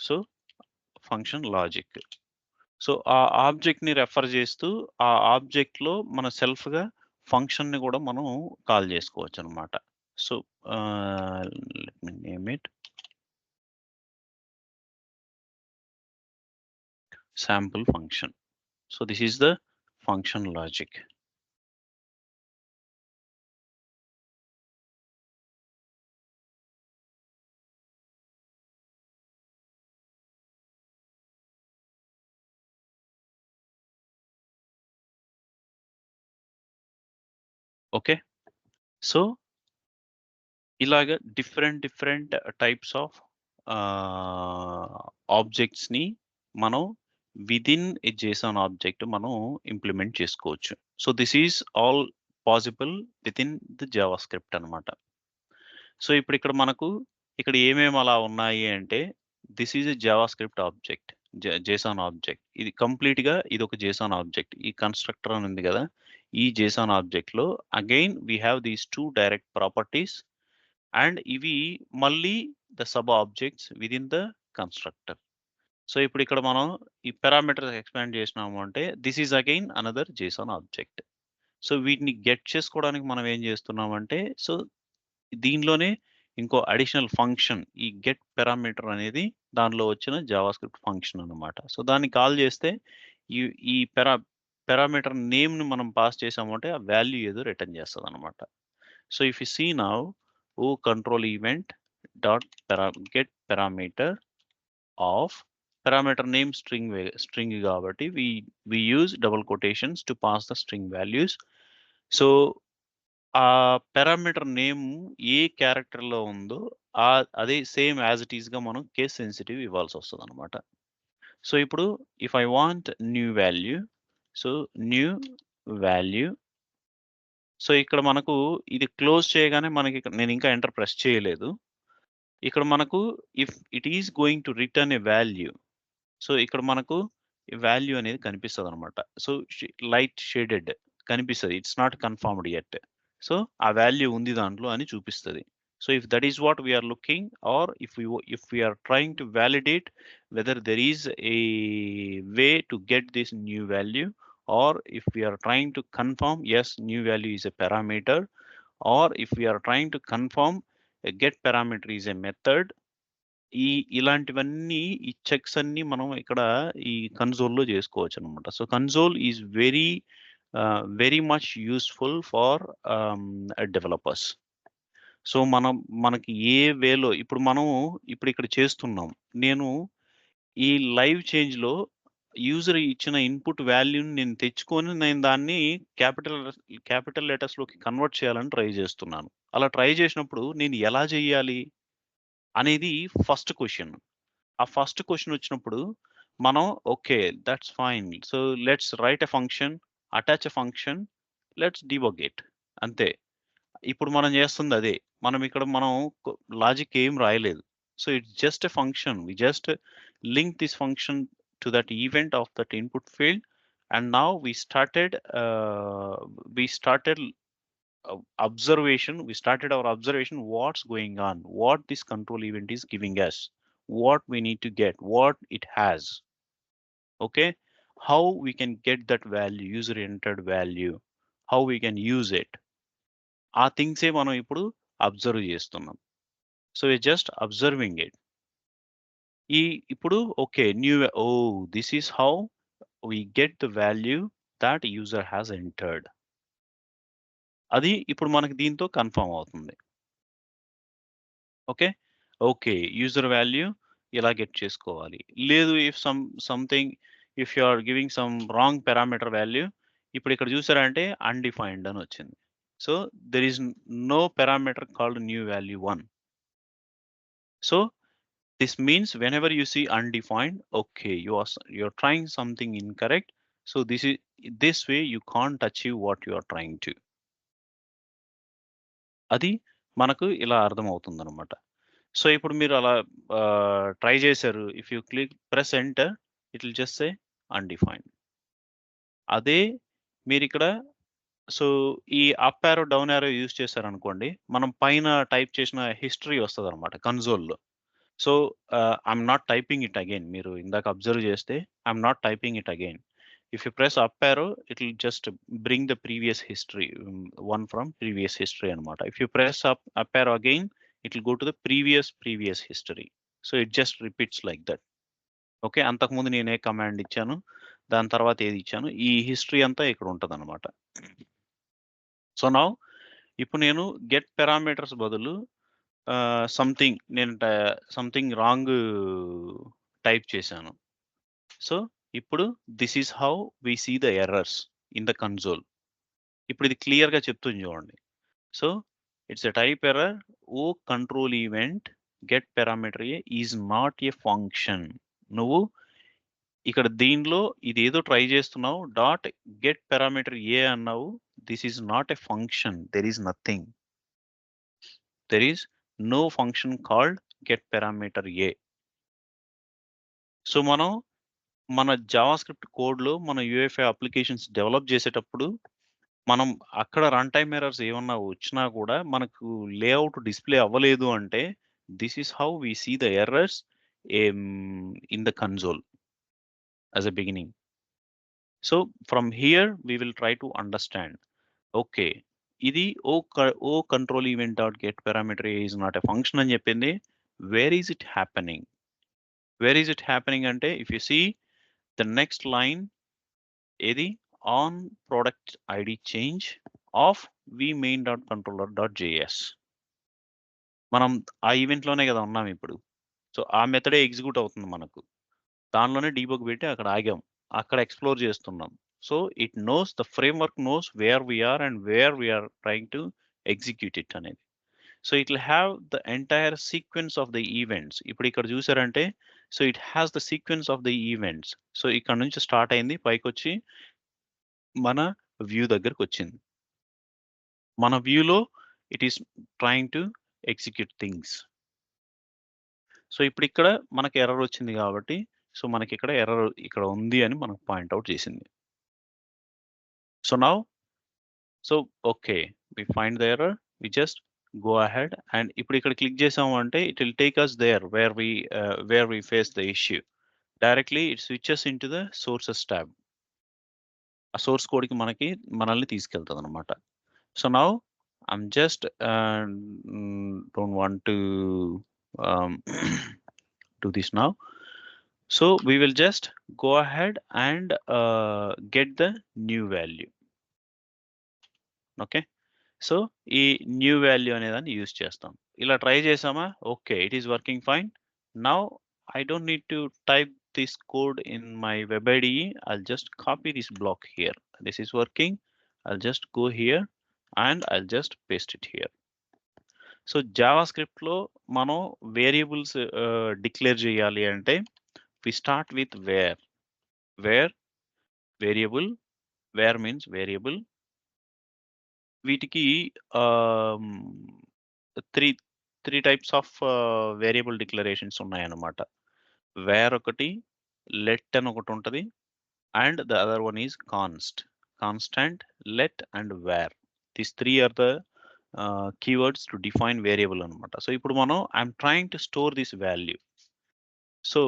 సో ఫంక్షన్ లాజిక్, సో ఆ ఆబ్జెక్ట్ ని రెఫర్ చేస్తూ ఆ ఆబ్జెక్ట్ లో మన సెల్ఫ్ గా ఫంక్షన్ ని కూడా మనం కాల్ చేసుకోవచ్చు అనమాట. So let me name it sample function. So this is the function logic. Okay, so ఇలాగ డిఫరెంట్ టైప్స్ ఆఫ్ ఆబ్జెక్ట్స్ ని మనం విదిన్ ఏ JSON ఆబ్జెక్ట్ మనం ఇంప్లిమెంట్ చేసుకోవచ్చు. So this is all possible with in the JavaScript అనమాట. So ఇప్పుడు ఇక్కడ మనకు ఇక్కడ ఏమేమి అలా ఉన్నాయి అంటే, this is a JavaScript object, JSON object. ఇది కంప్లీట్ గా ఇది ఒక JSON ఆబ్జెక్ట్. ఈ కన్స్ట్రక్టర్ అని ఉంది కదా, ఈ JSON ఆబ్జెక్ట్ లో again we have these 2 direct properties, and ఇవి మళ్ళీ the sub objects within the constructor. So ఇప్పుడు ఇక్కడ మనం ఈ పారామీటర్స్ ఎక్స్పాండ్ చేసినాము అంటే this is again another JSON object. So వీటిని గెట్ చేసుకోవడానికి మనం ఏం చేస్తున్నామంటే సో దీనిలోనే ఇంకో అడిషనల్ ఫంక్షన్ ఈ గెట్ పారామీటర్ అనేది దానిలో వచ్చిన జావాస్క్రిప్ట్ ఫంక్షన్ అన్నమాట. సో దాన్ని కాల్ చేస్తే ఈ ఈ పారామీటర్ నేమ్‌ని మనం పాస్ చేసామంటే ఆ వాల్యూ ఏదో రిటర్న్ చేస్తదన్నమాట. So if you see now control event dot get parameter of parameter name string కాబట్టి we use double quotations to pass the string values. So ఆ పారామీటర్ నేమ్ ఏ క్యారెక్టర్ లో ఉందో అదే సేమ్ యాజ్ ఇట్ ఈస్ గా మనం case sensitive ఇవ్వాల్సి వస్తుంది అనమాట. సో ఇప్పుడు if I want new value, so new value, so ఇక్కడ మనకు ఇది క్లోజ్ చేయగానే మనకి నేను ఇంకా ఎంటర్ ప్రెస్ చేయలేదు. ఇక్కడ మనకు if it is going to return a value, so ఇక్కడ మనకు వాల్యూ అనేది కనిపిస్తుంది అనమాట. సో లైట్ షేడెడ్ కనిపిస్తుంది, it's not confirmed yet. So ఆ వాల్యూ ఉంది దాంట్లో అని చూపిస్తుంది. So if that is what we're looking, or if we're trying to validate whether there is a way to get this new value, or if we're trying to confirm S new value is a parameter, are if we're trying to confirm get parameter is a method, ఇలాంటివన్నీ ఈ checks అన్నీ మనం ఇక్కడ ఈ కన్సోల్‌లో చేసుకోవచ్చనమాట. So console is very much useful for developers. So మనకి ఏ వేలో ఇప్పుడు ఇక్కడ చేస్తున్నాం. నేను ఈ లైవ్ చేంజ్‌లో యూజర్ ఇచ్చిన ఇన్‌పుట్ వాల్యూని నేను తెచ్చుకొని నేను దాన్ని క్యాపిటల్ లెటర్స్‌లోకి కన్వర్ట్ చేయాలని ట్రై చేస్తున్నాను. అలా ట్రై చేసినప్పుడు నేను ఎలా చేయాలి అనేది ఫస్ట్ క్వెషన్. ఆ ఫస్ట్ క్వెషన్ వచ్చినప్పుడు మనం okay that's fine. So let's write a function, attach a function, let's debug it, అంతే. ఇప్పుడు మనం చేస్తుంది అదే. మనం లాజిక్ ఏం రాయలేదు. So it's just a function. We just link this function to that event of that input field, and now we started we started our observation what's going on, what this control event is giving us, what we need to get, what it has. Okay, how we can get that value, user entered value, how we can use it, ఆ థింగ్సే మనం ఇప్పుడు observe చేస్తున్నాం. So just observing it. ఇప్పుడు okay this is how we get the value that user has entered. అది ఇప్పుడు మనకి దీంతో confirm అవుతుంది. ఓకే యూజర్ వాల్యూ ఇలా గెట్ చేసుకోవాలి. లేదు if you are giving some wrong parameter value, ఇప్పుడు ఇక్కడ చూసారంటే అన్‌డిఫైన్డ్ అని వచ్చింది. So there is no parameter called new value 1. So this means whenever you see undefined, okay you're trying something incorrect. So this way you can't achieve what you are trying to. అది మనకు ఇలా అర్థమవుతుందన్నమాట. So ఇప్పుడు మీరు అలా try చేశారు. If you press enter, it will just say undefined. అదే మీరిక్కడ so ఈ up arrow, down arrow use చేశారనుకోండి, మనం పైన టైప్ చేసిన హిస్టరీ వస్తదనమాట కన్సోల్‌లో. So I'm not typing it again. మీరు ఇందాక అబ్జర్వ్ చేస్తే I'm not typing it again. If you press up arrow, it will just bring the previous history, one from previous history అనమాట. If you press up arrow again, it will go to the previous history. So it just repeats like that. Okay, అంతకుముందు నేను ఏ command ఇచ్చాను, దాని తర్వాత ఏది ఇచ్చాను, ఈ history అంతా ఇక్కడ ఉంటదనమాట. సో నౌ ఇప్పుడు నేను గెట్ పారామీటర్స్ బదులు సంథింగ్ రాంగ్ టైప్ చేశాను. సో ఇప్పుడు this is how we see the errors in the console. ఇప్పుడు ఇది క్లియర్‌గా చెప్తుంది చూడండి. So it's a type error. Control event get parameter A is not a function. నువ్వు ఇక్కడ దీనిలో ఇదేదో ట్రై చేస్తున్నావు, డాట్ గెట్ పారామీటర్ ఏ అన్నావు. This is not a function. There is nothing. There is no function called get parameter A. So మన JavaScript కోడ్‌లో మన UFI applications develop చేసేటప్పుడు మనం అక్కడ రన్ టైమ్ ఎర్రర్స్ ఏమన్నా వచ్చినా కూడా మనకు లేఅవుట్ డిస్‌ప్లే అవ్వలేదు అంటే this is how we see the errors in the console as a beginning. So from here we will try to understand, okay, ఇది o control event dot get parameter a is not a function అని చెప్పింది. Where is it happening? Where is it happening అంటే if you see the next line, ఏది on product id change of vmain.controller.js. మనం ఆ event లోనే కదా ఉన్నాం ఇప్పుడు. సో ఆ మెథడే ఎగ్జిక్యూట్ అవుతుంది మనకు. దానిలోనే డీబగ్ పెట్టి అక్కడ ఆగాం, అక్కడ ఎక్స్ప్లోర్ చేస్తున్నాం. So it knows, the framework knows where we are and where we are trying to execute it అనేది. So it will have the entire sequence of the events. ఇప్పుడు ఇక్కడ చూసారంటే so it has the sequence of the events. So ఇక్కడ నుంచి start అయింది, పైకి వచ్చి మన వ్యూ దగ్గరకు వచ్చింది. మన వ్యూలో it is trying to execute things. So ఇప్పుడు ఇక్కడ మనకి ఎర్రర్ వచ్చింది కాబట్టి సో మనకి ఇక్కడ ఎర్రర్ ఇక్కడ ఉంది అని మనకు పాయింట్అవుట్ చేసింది. So now so okay, we find the error, we just go ahead and ఇప్పుడు ఇక్కడ క్లిక్ చేసాము అంటే it will take us there where we face the issue. Directly it switches into the sources tab. ఆ source కోడ్కి మనల్ని తీసుకెళ్తుంది అనమాట. So now I'm just don't want to do this now. So we will just go ahead and get the new value. Okay, so ఈ new value అనేదాన్ని use చేస్తాం. ఇలా try చేసామా, okay, it is working fine. Now I don't need to type this code in my web IDE. I'll just copy this block here. This is working. I'll just go here and I'll just paste it here. So JavaScript లో మనం variables declare చేయాలి అంటే we start with var. Variable, var means variable. వీటికి three types of variable declarations ఉన్నాయన్నమాట. Var ఒకటి, let అని ఒకటి ఉంటుంది, and the other one is constant, let and var. These three are the keywords to define variable anamata. So ipudu mano I'm trying to store this value. So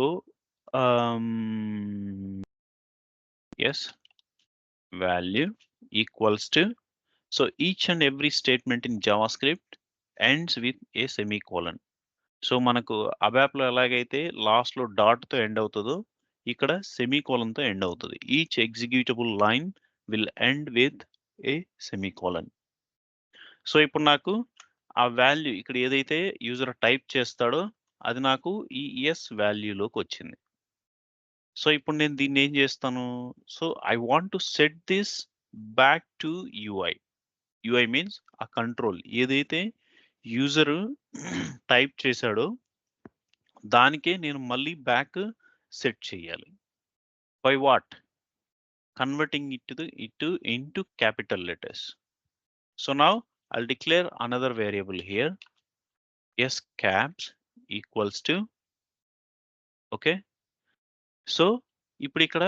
yes, value equals to, so each and every statement in JavaScript ends with a semicolon. So manaku ABAP lo elagaithe last lo dot tho end avutado ikkada semicolon tho end avutadi. Each executable line will end with a semicolon. So ఇప్పుడు నాకు ఆ value ఇక్కడ ఏదైతే user type చేస్తాడో అది నాకు ఈ yes వాల్యూలోకి వచ్చింది. సో ఇప్పుడు నేను దీన్ని ఏం చేస్తాను, so I want to set this back to UI. UI means ఆ కంట్రోల్ ఏదైతే యూజర్ టైప్ చేశాడో దానికే నేను మళ్ళీ బ్యాక్ సెట్ చేయాలి. By what? Converting it into capital letters. So now I'll declare another variable here, scaps equals to, okay. So ఇప్పుడు ఇక్కడ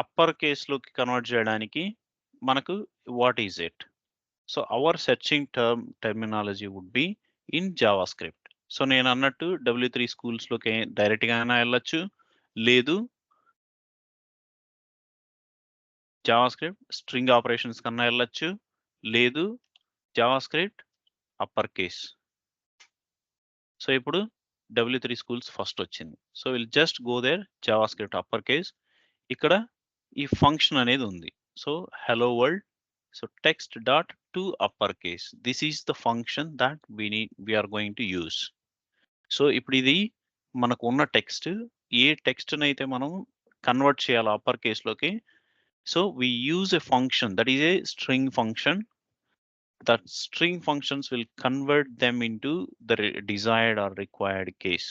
upper case లోకి కన్వర్ట్ చేయడానికి మనకు what is it? So our searching terminology would be in JavaScript. So నేను అన్నట్టు W3 schools లోకి direct గా అయినా వెళ్ళొచ్చు, లేదు జావాస్క్రిప్ట్ స్ట్రింగ్ ఆపరేషన్స్ కన్నా వెళ్ళొచ్చు, లేదు జావాస్క్రిప్ట్ అప్పర్ కేస్. సో ఇప్పుడు W3 స్కూల్స్ ఫస్ట్ వచ్చింది. So will just go there, JavaScript upper case. ఇక్కడ ఈ ఫంక్షన్ అనేది ఉంది. So hello world, so text dot to upper case, this is the function that we are going to use. So ఇప్పుడు ఇది మనకు ఉన్న text, ఏ text అయితే మనం కన్వర్ట్ చేయాలి అప్పర్ కేస్ లోకి. So we use a function that is a string function. That string functions will convert them into the desired or required case.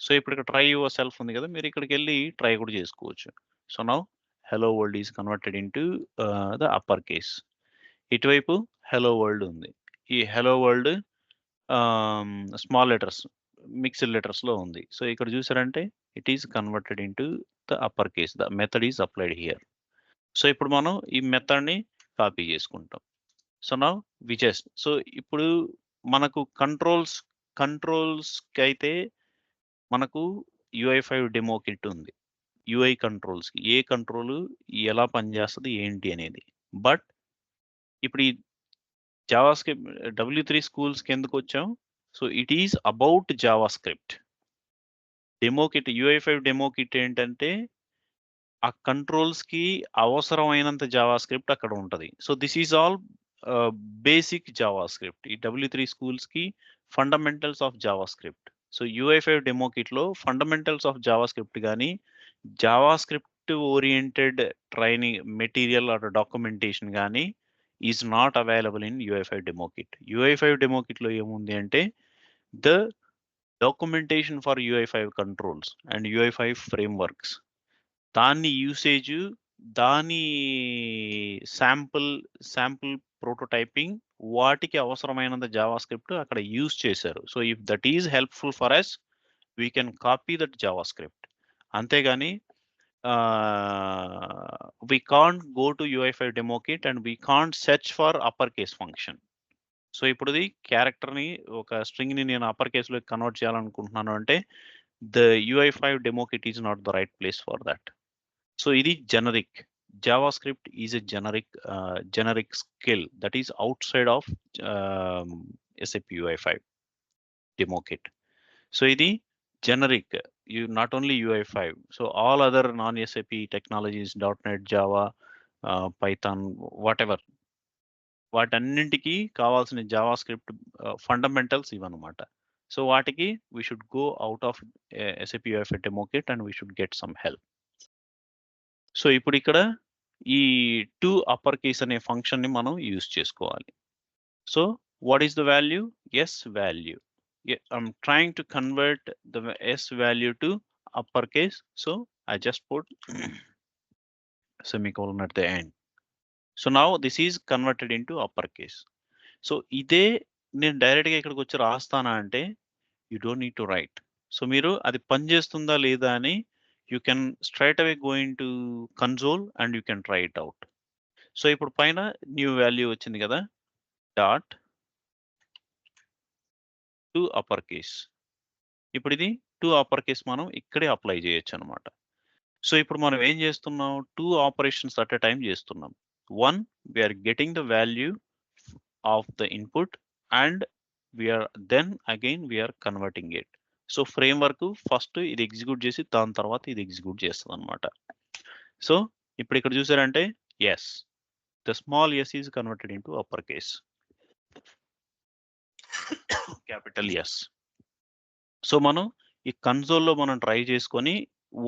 So ఇప్పుడు try yourself ఉంది కదా, మీరు ఇక్కడికి వెళ్ళి ట్రై కూడా చేసుకోవచ్చు. So now hello world is converted into the upper case. ఇటువైపు hello world ఉంది. ఈ hello world small letters, mixed letters లో ఉంది. సో ఇక్కడ చూసారంటే it is converted into the upper case. The method is applied here. So ఇప్పుడు మనం ఈ మెథడ్ని కాపీ చేసుకుంటాం. So now we just, so ఇప్పుడు మనకు కంట్రోల్స్ కంట్రోల్స్కి అయితే మనకు UI5 డెమో కిట్ ఉంది. UI కంట్రోల్స్కి ఏ కంట్రోల్ ఎలా పనిచేస్తుంది ఏంటి అనేది. బట్ ఇప్పుడు ఈ జావాస్క్రిప్ట్ W3 స్కూల్స్కి ఎందుకు వచ్చాం? So it is about JavaScript. Demo kit UI5 demo kit ఏంటంటే ఆ కంట్రోల్స్కి అవసరమైనంత జావాస్క్రిప్ట్ అక్కడ ఉంటుంది. So this is all basic JavaScript. ఈ W3 స్కూల్స్కి fundamentals of JavaScript. So UI5 demo కిట్లో ఫండమెంటల్స్ ఆఫ్ జావాస్క్రిప్ట్ కానీ JavaScript oriented training material or documentation కానీ is not available in UI5 demo kit. UI5 demo కిట్లో ఏముంది అంటే the documentation for UI5 controls and UI5 frameworks, దాని usage, దాని sample prototyping, వాటికి అవసరమైనంత జావాస్క్రిప్ట్ అక్కడ యూజ్ చేశారు. So if that is helpful for us we can copy that JavaScript. అంతేగాని we can't go to UI5 demo kit and we can't search for uppercase function. So ఇప్పుడు ఇది క్యారెక్టర్ని ఒక స్ట్రింగ్ని నేను అప్పర్ కేస్లో కన్వర్ట్ చేయాలనుకుంటున్నాను అంటే the UI5 demo kit is not the right place for that. So ఇది generic. JavaScript is a generic skill that is outside of SAP UI5 demo kit. So ఇది generic. You not only UI5. So all other non-SAP technologies, .NET, Java, Python, whatever, వాటన్నింటికి కావాల్సిన JavaScript fundamentals ఇవన్నమాట. So వాటికి we should go out of SAP UI5 demo kit and we should get some help. So ఇప్పుడు ఇక్కడ ఈ to upper case అనే ఫంక్షన్ని మనం use చేసుకోవాలి. So what is the value? S value. I'm trying to convert the S value to uppercase. So I just put semicolon at the end. So now this is converted into uppercase. So ఇదే నేను డైరెక్ట్గా ఇక్కడికి వచ్చి రాస్తానా అంటే you don't need to right. So మీరు అది పనిచేస్తుందా లేదా అని you can straight away going to console and you can try it out. So ఇప్పుడు పైన న్యూ వాల్యూ వచ్చింది కదా, డాట్ టు అప్పర్ కేస్. ఇప్పుడు ఇది టు అప్పర్ కేస్ మనం ఇక్కడే అప్లై చేయొచ్చు అనమాట. సో ఇప్పుడు మనం ఏం చేస్తున్నాం? 2 ఆపరేషన్స్ అట్ ఎ టైం చేస్తున్నాం. 1, we're getting the value of the input and we're converting it. So framework first ఇది ఎగ్జిక్యూట్ చేసి దాని తర్వాత ఇది ఎగ్జిక్యూట్ చేస్తుంది అనమాట. సో ఇప్పుడు ఇక్కడ చూసారంటే S, the small S is converted into upper case, capital S. So మనం ఈ కన్సోల్లో మనం ట్రై చేసుకొని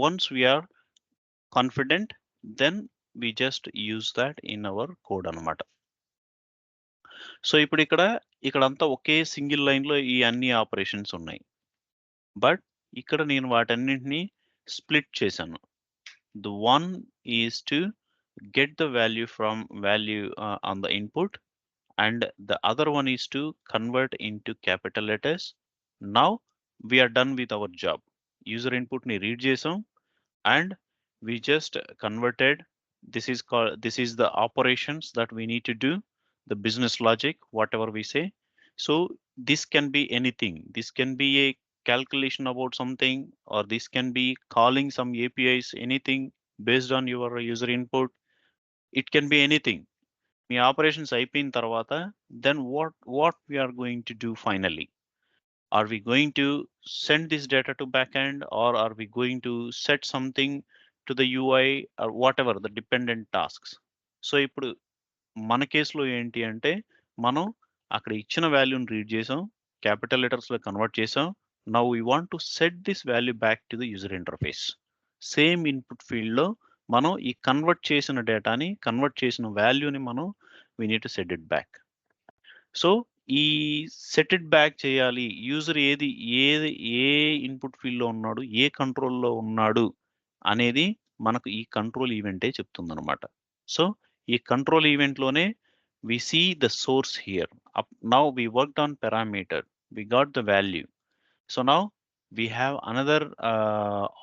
once we're confident then we just use that in our code అనమాట. సో ఇప్పుడు ఇక్కడంతా ఒకే సింగిల్ లైన్లో ఈ అన్ని ఆపరేషన్స్ ఉన్నాయి. బట్ ఇక్కడ నేను వాటన్నింటినీ స్ప్లిట్ చేశాను. The one is to get the value from on the input and the other one is to convert into capital letters. Now we are done with our job. User input ni read chesam and we just converted. This is the operations that we need to do, the business logic, whatever we say. So this can be anything. This can be a calculation about something, or this can be calling some APIs, anything based on your user input. It can be anything. Me operations అయిపోయిన తర్వాత then what we are going to do finally? Are we going to send this data to backend, or are we going to set something to the UI, or whatever the dependent tasks? So ఇప్పుడు మన కేసులో ఏంటి అంటే మనం అక్కడ ఇచ్చిన వాల్యూని read చేసాం, క్యాపిటల్ లెటర్స్లో కన్వర్ట్ చేసాం. Now we want to set this value back to the user interface. Same input ఫీల్డ్లో మనం ఈ కన్వర్ట్ చేసిన డేటాని, కన్వర్ట్ చేసిన వాల్యూని మనం we need to set it back. So ఈ సెట్ ఇట్ బ్యాక్ చేయాలి, యూజర్ ఏ ఇన్పుట్ ఫీల్డ్లో ఉన్నాడు, ఏ కంట్రోల్లో ఉన్నాడు అనేది మనకు ఈ కంట్రోల్ ఈవెంటే చెప్తుంది అనమాట. సో ఈ control ఈవెంట్లోనే we see the source here. Now we worked on parameter, we got the value. So now we have another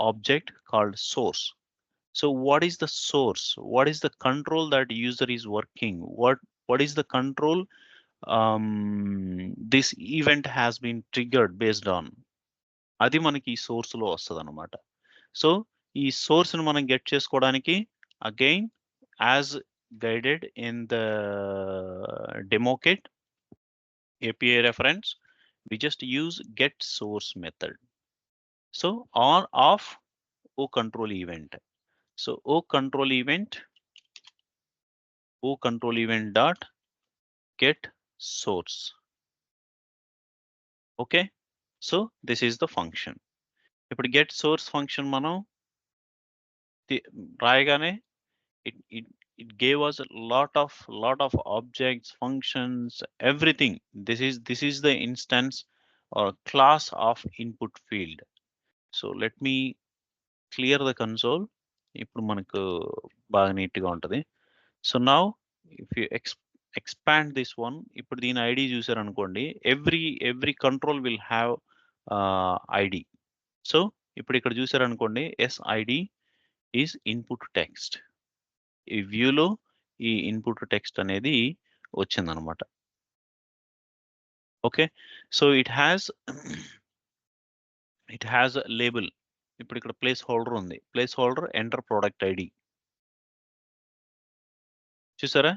object called source. So what is the source? What is the control that user is working? What is the control this event has been triggered based on అది మనకి ఈ source లో వస్తుంది అనమాట. So ఈ source ని మనం get చేసుకోవడానికి again as guided in the demo kit API reference, we just use get source method. So on off O control event. So O control event dot get source. Okay, so this is the function. ఇప్పుడు get source function మనం రాయగానే it gave us a lot of objects, functions, everything. This is the instance or class of input field. So let me clear the console. ఇప్పుడు మనకు బాగా neat గా ఉంటది. So now if you expand this one, ఇప్పుడు దీని ID చూసారు అనుకోండి, every control will have ID. So ఇప్పుడు ఇక్కడ చూసారు అనుకోండి, SID ఈజ్ ఇన్పుట్ టెక్స్ట్. ఈ వ్యూలో ఈ ఇన్పుట్ టెక్స్ట్ అనేది వచ్చిందనమాట. Okay, so it has label. ఇప్పుడు ఇక్కడ ప్లేస్ హోల్డర్ ఉంది, place holder enter product ID. చూసారా,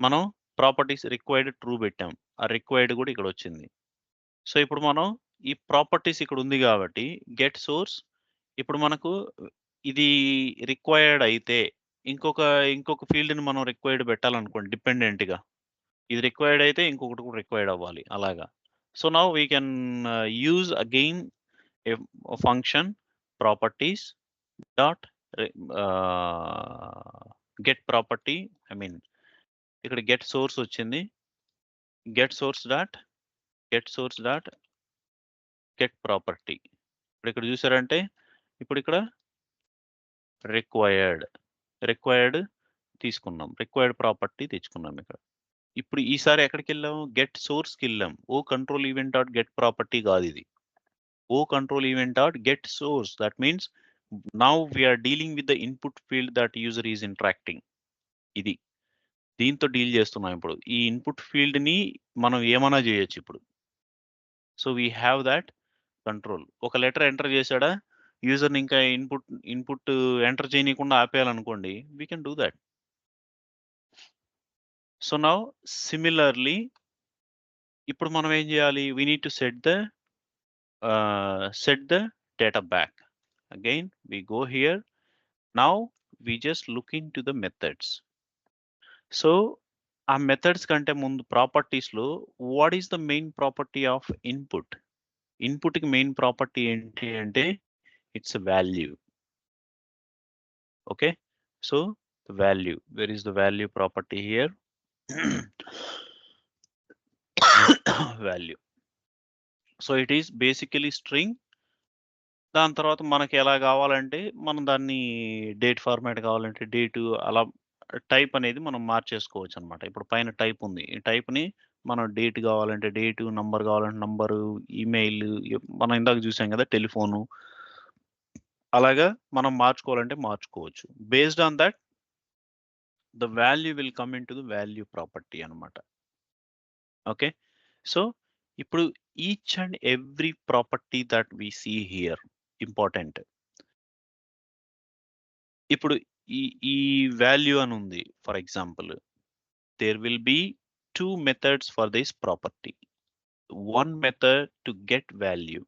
మనం ప్రాపర్టీస్ రిక్వైర్డ్ ట్రూ పెట్టాం, ఆ రిక్వైర్డ్ కూడా ఇక్కడ వచ్చింది. సో ఇప్పుడు మనం ఈ ప్రాపర్టీస్ ఇక్కడ ఉంది కాబట్టి గెట్ సోర్స్, ఇప్పుడు మనకు ఇది రిక్వైర్డ్ అయితే ఇంకొక ఫీల్డ్ని మనం రిక్వైర్డ్ పెట్టాలనుకోండి డిపెండెంట్గా, ఇది రిక్వైర్డ్ అయితే ఇంకొకటి కూడా రిక్వైర్డ్ అవ్వాలి అలాగా. So now we can use again A function properties dot get property, I mean ఇక్కడ గెట్ సోర్స్ వచ్చింది, get source dot get property. ఇప్పుడు ఇక్కడ చూసారంటే ఇప్పుడు ఇక్కడ రిక్వైర్డ్ తీసుకున్నాం, రిక్వైర్డ్ ప్రాపర్టీ తెచ్చుకున్నాం ఇక్కడ. ఇప్పుడు ఈసారి ఎక్కడికి వెళ్ళాము, గెట్ సోర్స్కి వెళ్ళాం. O control event dot get property కాదు ఇది, o control event dot get source. That means now we are dealing with the input field that user is interacting. ఇది దీంతో డీల్ చేస్తున్నాం ఇప్పుడు. ఈ ఇన్పుట్ ఫీల్డ్ ని మనం ఏమైనా చేయొచ్చు ఇప్పుడు. So we have that control. ఒక లెటర్ ఎంటర్ చేశాడా, యూజర్ని ఇంకా ఇన్పుట్ ఎంటర్ చేయనీయకుండా ఆపేయాలనుకోండి, we can do that. So now similarly ఇప్పుడు మనం ఏం చేయాలి, we need to set the data back. Again we go here, now we just look into the methods. So ఆ మెథడ్స్ కంటే ముందు ప్రాపర్టీస్ లో what is the main property of input? Input కి main property ఏంటి అంటే it's value. Okay, so value, where is the value property here? Value. So it is basically string. దాని తర్వాత మనకి ఎలా కావాలంటే మనం దాన్ని డేట్ ఫార్మాట్ కావాలంటే డేటు, అలా టైప్ అనేది మనం మార్చేసుకోవచ్చు అనమాట. ఇప్పుడు పైన టైప్ ఉంది, ఈ టైప్ని మనం డేట్ కావాలంటే డేటు, నంబర్ కావాలంటే నంబరు, ఈమెయిల్ మనం ఇందాక చూసాం కదా టెలిఫోను, అలాగా మనం మార్చుకోవాలంటే మార్చుకోవచ్చు. Based on that the value will come into the value property అనమాట. ఓకే, సో ఇప్పుడు each and every property that we see here important. ఇప్పుడు ఈ వాల్యూ అని ఉంది, for example there will be two methods for this property. One method to get value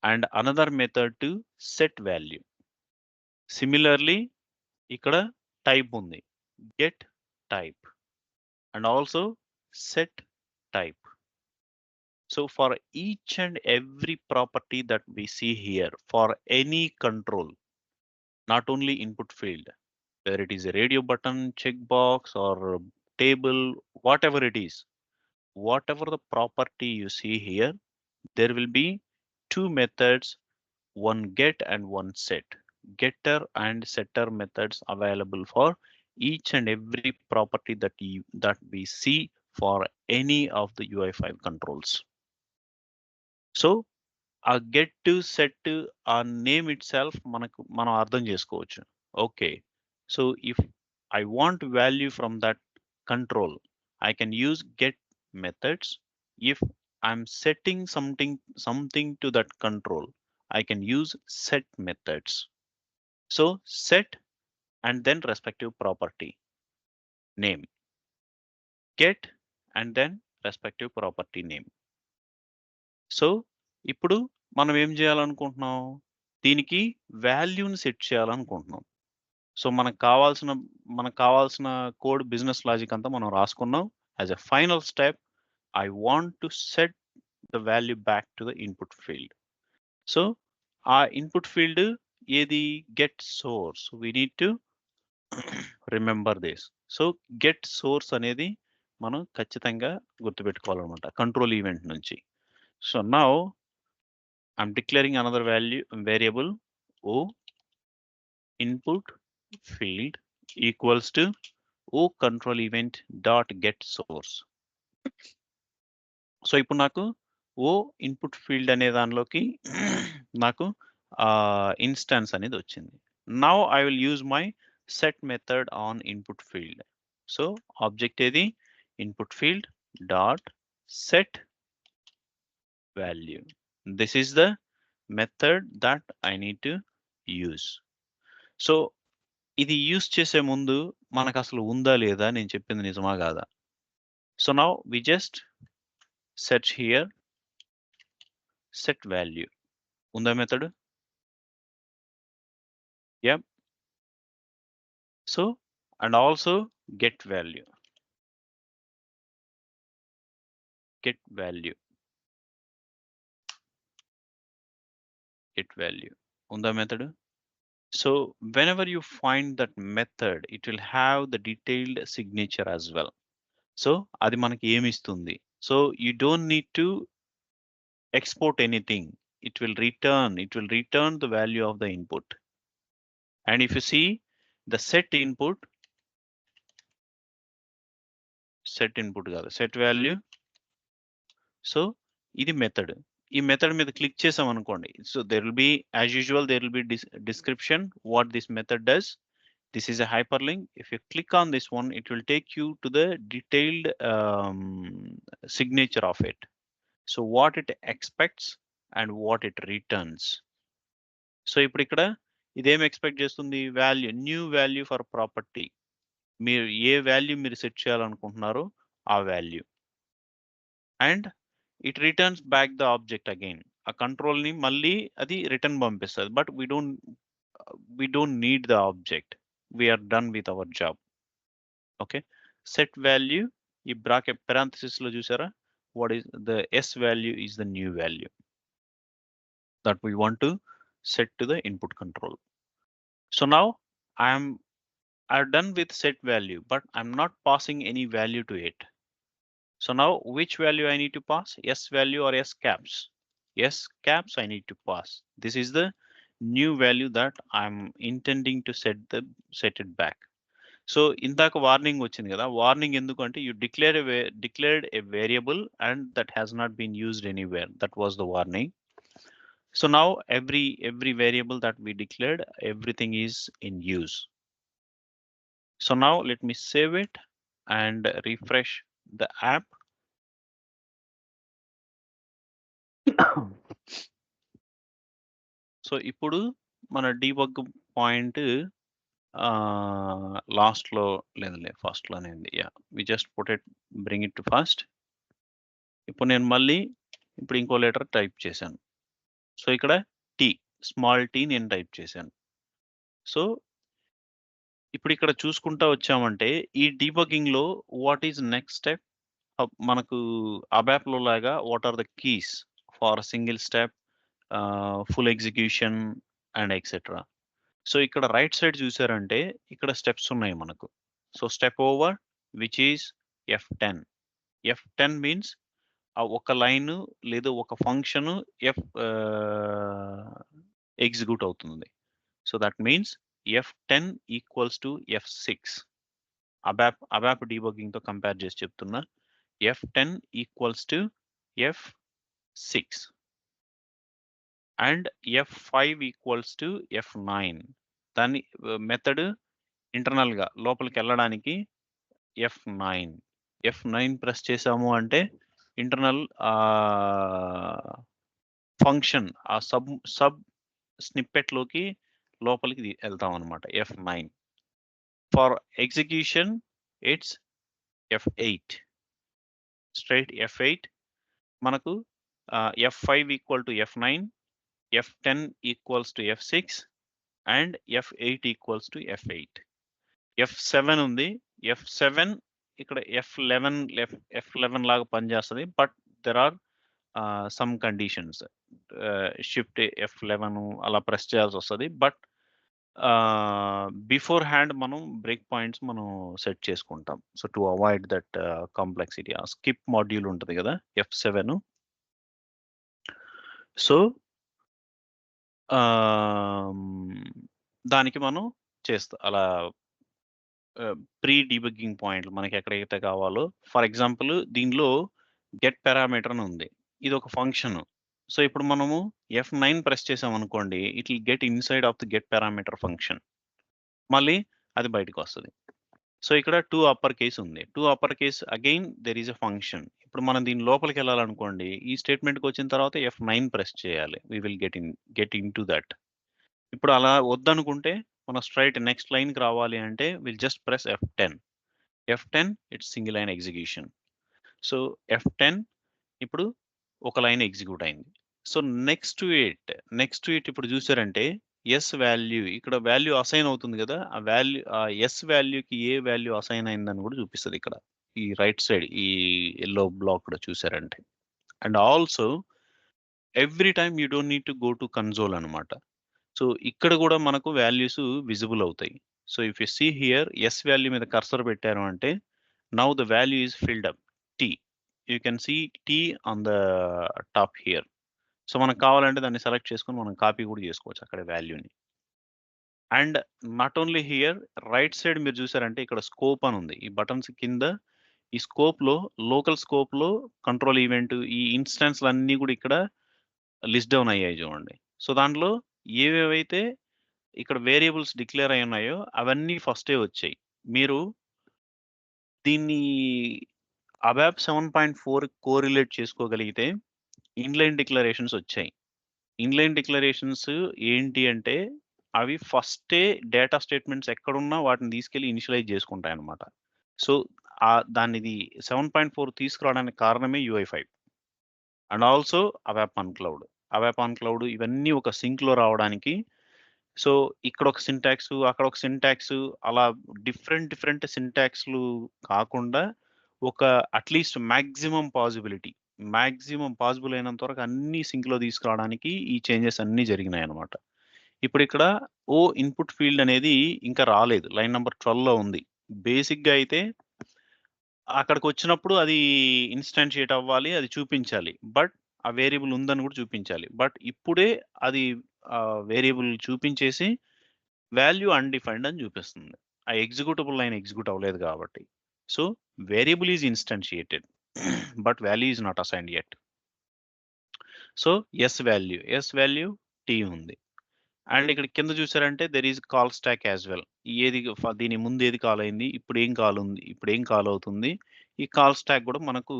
and another method to set value. Similarly, ఇక్కడ type ఉంది, get type and also set type. So for each and every property that we see here, for any control, not only input field, whether it is a radio button, checkbox or table, whatever it is, whatever the property you see here, there will be two methods, one get and one set. Getter and setter methods available for each and every property that we see for any of the UI5 controls. So a get to set to a name itself మనం అర్థం చేసుకోవచ్చు. Okay, so if I want value from that control, I can use get methods. If I'm setting something to that control, I can use set methods. So set and then respective property name, get and then respective property name. So ఇప్పుడు మనం ఏం చేయాలనుకుంటున్నాం, దీనికి వాల్యూని set చేయాలనుకుంటున్నాం. So మనకు కావాల్సిన code business logic అంతా మనం రాసుకున్నాం. As a final step I want to set the value back to the input field. So ఆ ఇన్పుట్ ఫీల్డ్ ఏది, get source. We need to remember this. So get source అనేది మనం ఖచ్చితంగా గుర్తుపెట్టుకోవాలన్నమాట control event నుంచి. So now I'm declaring another variable O input field equals to O control event dot get source. So ఇప్పుడు నాకు O input field అనే దానిలోకి నాకు instance అనేది వచ్చింది. Now I will use my set method on input field. So object ఏది, input field dot set value. This is the method that I need to use. So ఇది use చేసే ముందు మనకు అసలు ఉందా లేదా, నేను చెప్పింది నిజమా కాదా. So now we just search here set value. ఉందా method? Yeah. So and also get value. Get value ఉందా method? So whenever you find that method, it will have the detailed signature as well. So అది మనకి ఏమి ఇస్తుంది? So you don't need to export anything. It will return the value of the input. And if you see the set input కాదు, set value. So ఇది method. ఈ method మీద click చేసాం అనుకోండి. So there will be, as usual, there will be description what this method does. This is a hyperlink. If you click on this one, it will take you to the detailed signature of it. So what it expects and what it returns. So ఇప్పుడు ఇక్కడ ఇదేం expect చేస్తుంది, value, new value for property. మీరు ఏ value మీరు set చేయాలనుకుంటున్నారో ఆ value. And it returns back the object again. ఆ control ని మళ్ళీ అది రిటర్న్ పంపిస్తుంది. But we don't need the object. We are done with our job. Okay, set value, ఈ బ్రాకెట్ parenthesis లో చూసారా, what is the s value is the new value that we want to set to the input control. So now I'm done with set value, but I'm not passing any value to it. So now which value I need to pass, s value or s caps? S caps I need to pass. This is the new value that I'm intending to set it back. So ఇందాక warning వచ్చింది కదా, warning ఎందుకంటే you declared a variable and that has not been used anywhere. That was the warning. So now every variable that we declared, everything is in use. So now let me save it and refresh the app. So ఇప్పుడు మన debug point last లో లేదులే, first లోనే ఉంది. Yeah, we just bring it to first. ఇప్పుడు నేను మళ్ళీ ఇంకో లెటర్ టైప్ చేశాను. సో ఇక్కడ టీ, స్మాల్ టీ నేను టైప్ చేశాను. సో ఇప్పుడు ఇక్కడ చూసుకుంటా వచ్చామంటే ఈ డీబగ్గింగ్ లో వాట్ ఈజ్ నెక్స్ట్ స్టెప్, మనకు ABAP లో లాగా what are the keys for single step, full execution and etcetera. So ఇక్కడ రైట్ సైడ్ చూసారంటే ఇక్కడ స్టెప్స్ ఉన్నాయి మనకు. So step over which is F10. F10 means ఒక లైన్ లేదా ఒక ఫంక్షన్ ఎగ్జిక్యూట్ అవుతుంది. So that means F10 equals to F6. ABAP debugging తో కంపేర్ చేసి చెప్తున్నా. F10 equals to F6 and F5 equals to F9. దాని మెథడ్ ఇంటర్నల్ గా లోపలికి వెళ్ళడానికి F9. F9 ప్రెస్ చేసాము అంటే ఇంటర్నల్ ఫంక్షన్ ఆ సబ్ స్నిప్పెట్ లోకి లోపలికి వెళ్తాం అనమాట. F9 for execution it's F8 straight F8 మనకు F5 equal to F9, F10 equals to F6 and F8 equals to F8. F7 ఉంది. F7 ఇక్కడ F11 లాగా పనిచేస్తుంది. But there are some conditions. Shift F11 అలా ప్రెస్ చేయాల్సి వస్తుంది. But beforehand మనం break points మనం సెట్ చేసుకుంటాం. So to avoid that complexity. Skip module ఉంటుంది కదా F7. సో దానికి మనం చేస్తాం అలా ప్రీ డీబగ్గింగ్ పాయింట్లు మనకి ఎక్కడైతే కావాలో. ఫర్ ఎగ్జాంపుల్ దీనిలో గెట్ పారామీటర్ అని ఉంది. ఇది ఒక ఫంక్షన్. సో ఇప్పుడు మనము F9 ప్రెస్ చేసాం అనుకోండి, it will get inside of the get parameter function. మళ్ళీ అది బయటకు వస్తుంది. సో ఇక్కడ 2 అప్పర్ కేస్ ఉంది. 2 upper case again there is a function. ఇప్పుడు మనం దీని లోపలికి వెళ్ళాలనుకోండి, ఈ స్టేట్మెంట్కి వచ్చిన తర్వాత F9 ప్రెస్ చేయాలి. We will get into that. ఇప్పుడు అలా వద్దనుకుంటే మనం స్ట్రైట్ నెక్స్ట్ లైన్కి రావాలి అంటే will just press F10. F10 it's single line execution. So F10 ఇప్పుడు ఒక లైన్ ఎగ్జిక్యూట్ అయింది. సో నెక్స్ట్ టు ఇట్ ఇప్పుడు చూసారంటే ఎస్ వాల్యూ ఇక్కడ వాల్యూ అసైన్ అవుతుంది కదా, ఆ ఎస్ వాల్యూకి ఏ వాల్యూ అసైన్ అయిందని కూడా చూపిస్తుంది ఇక్కడ ఈ రైట్ సైడ్ ఈ ఎల్లో బ్లాక్ కూడా చూసారంటే. And also every time you don't need to go to console అనమాట. సో ఇక్కడ కూడా మనకు వాల్యూస్ విజిబుల్ అవుతాయి. So if you see here S value మీద కర్సర్ పెట్టారు అంటే now the value is filled up T. You can see T on the top here. So మనకు కావాలంటే దాన్ని సెలెక్ట్ చేసుకొని మనం కాపీ కూడా చేసుకోవచ్చు అక్కడ వాల్యూని. And not only here right side మీరు చూసారంటే ఇక్కడ స్కోప్ అని ఉంది. ఈ బటన్స్ కింద ఈ స్కోప్లో లోకల్ స్కోప్లో కంట్రోల్ ఈవెంట్ ఈ ఇన్స్టాన్స్లు అన్నీ కూడా ఇక్కడ లిస్ట్ డౌన్ అయ్యాయి చూడండి. సో దాంట్లో ఏవేవైతే ఇక్కడ వేరియబుల్స్ డిక్లేర్ అయి ఉన్నాయో అవన్నీ ఫస్టే వచ్చాయి. మీరు దీన్ని ABAP 7.4 కోరిలేట్ చేసుకోగలిగితే ఇన్లైన్ డిక్లరేషన్స్ వచ్చాయి. ఇన్లైన్ డిక్లరేషన్స్ ఏంటి అంటే అవి ఫస్టే డేటా స్టేట్మెంట్స్ ఎక్కడున్నా వాటిని తీసుకెళ్ళి ఇనిషియలైజ్ చేసుకుంటాయి అన్నమాట. సో దానిది 7.4 తీసుకురావడానికి కారణమే UI5 and also ABAP on Cloud. ABAP on Cloud ఇవన్నీ ఒక సింక్లో రావడానికి. సో ఇక్కడ ఒక సింటాక్స్ అక్కడ ఒక సింటాక్స్ అలా డిఫరెంట్ సింటాక్స్లు కాకుండా ఒక అట్లీస్ట్ మాక్సిమం పాసిబుల్ అయినంత వరకు అన్ని సింక్లో తీసుకురావడానికి ఈ చేంజెస్ అన్నీ జరిగినాయి అనమాట. ఇప్పుడు ఇక్కడ ఇన్పుట్ ఫీల్డ్ అనేది ఇంకా రాలేదు, లైన్ నెంబర్ 12లో ఉంది. బేసిక్గా అయితే అక్కడికి వచ్చినప్పుడు అది ఇన్స్టాన్షియేట్ అవ్వాలి, అది చూపించాలి. బట్ ఆ వేరియబుల్ ఉందని కూడా చూపించాలి. బట్ ఇప్పుడే అది వేరియబుల్ చూపించేసి వాల్యూ అన్డిఫైన్డ్ అని చూపిస్తుంది. ఆ ఎగ్జిక్యూటబుల్ లైన్ ఎగ్జిక్యూట్ అవ్వలేదు కాబట్టి. So variable is instantiated but value is not assigned yet. So S value T ఉంది. అండ్ ఇక్కడ కింద చూసారంటే there is call stack as well. ఏది దీని ముందు ఏది కాల్ అయింది, ఇప్పుడు ఏం కాల్ ఉంది, ఇప్పుడు ఏం కాల్ అవుతుంది, ఈ కాల్ స్టాక్ కూడా మనకు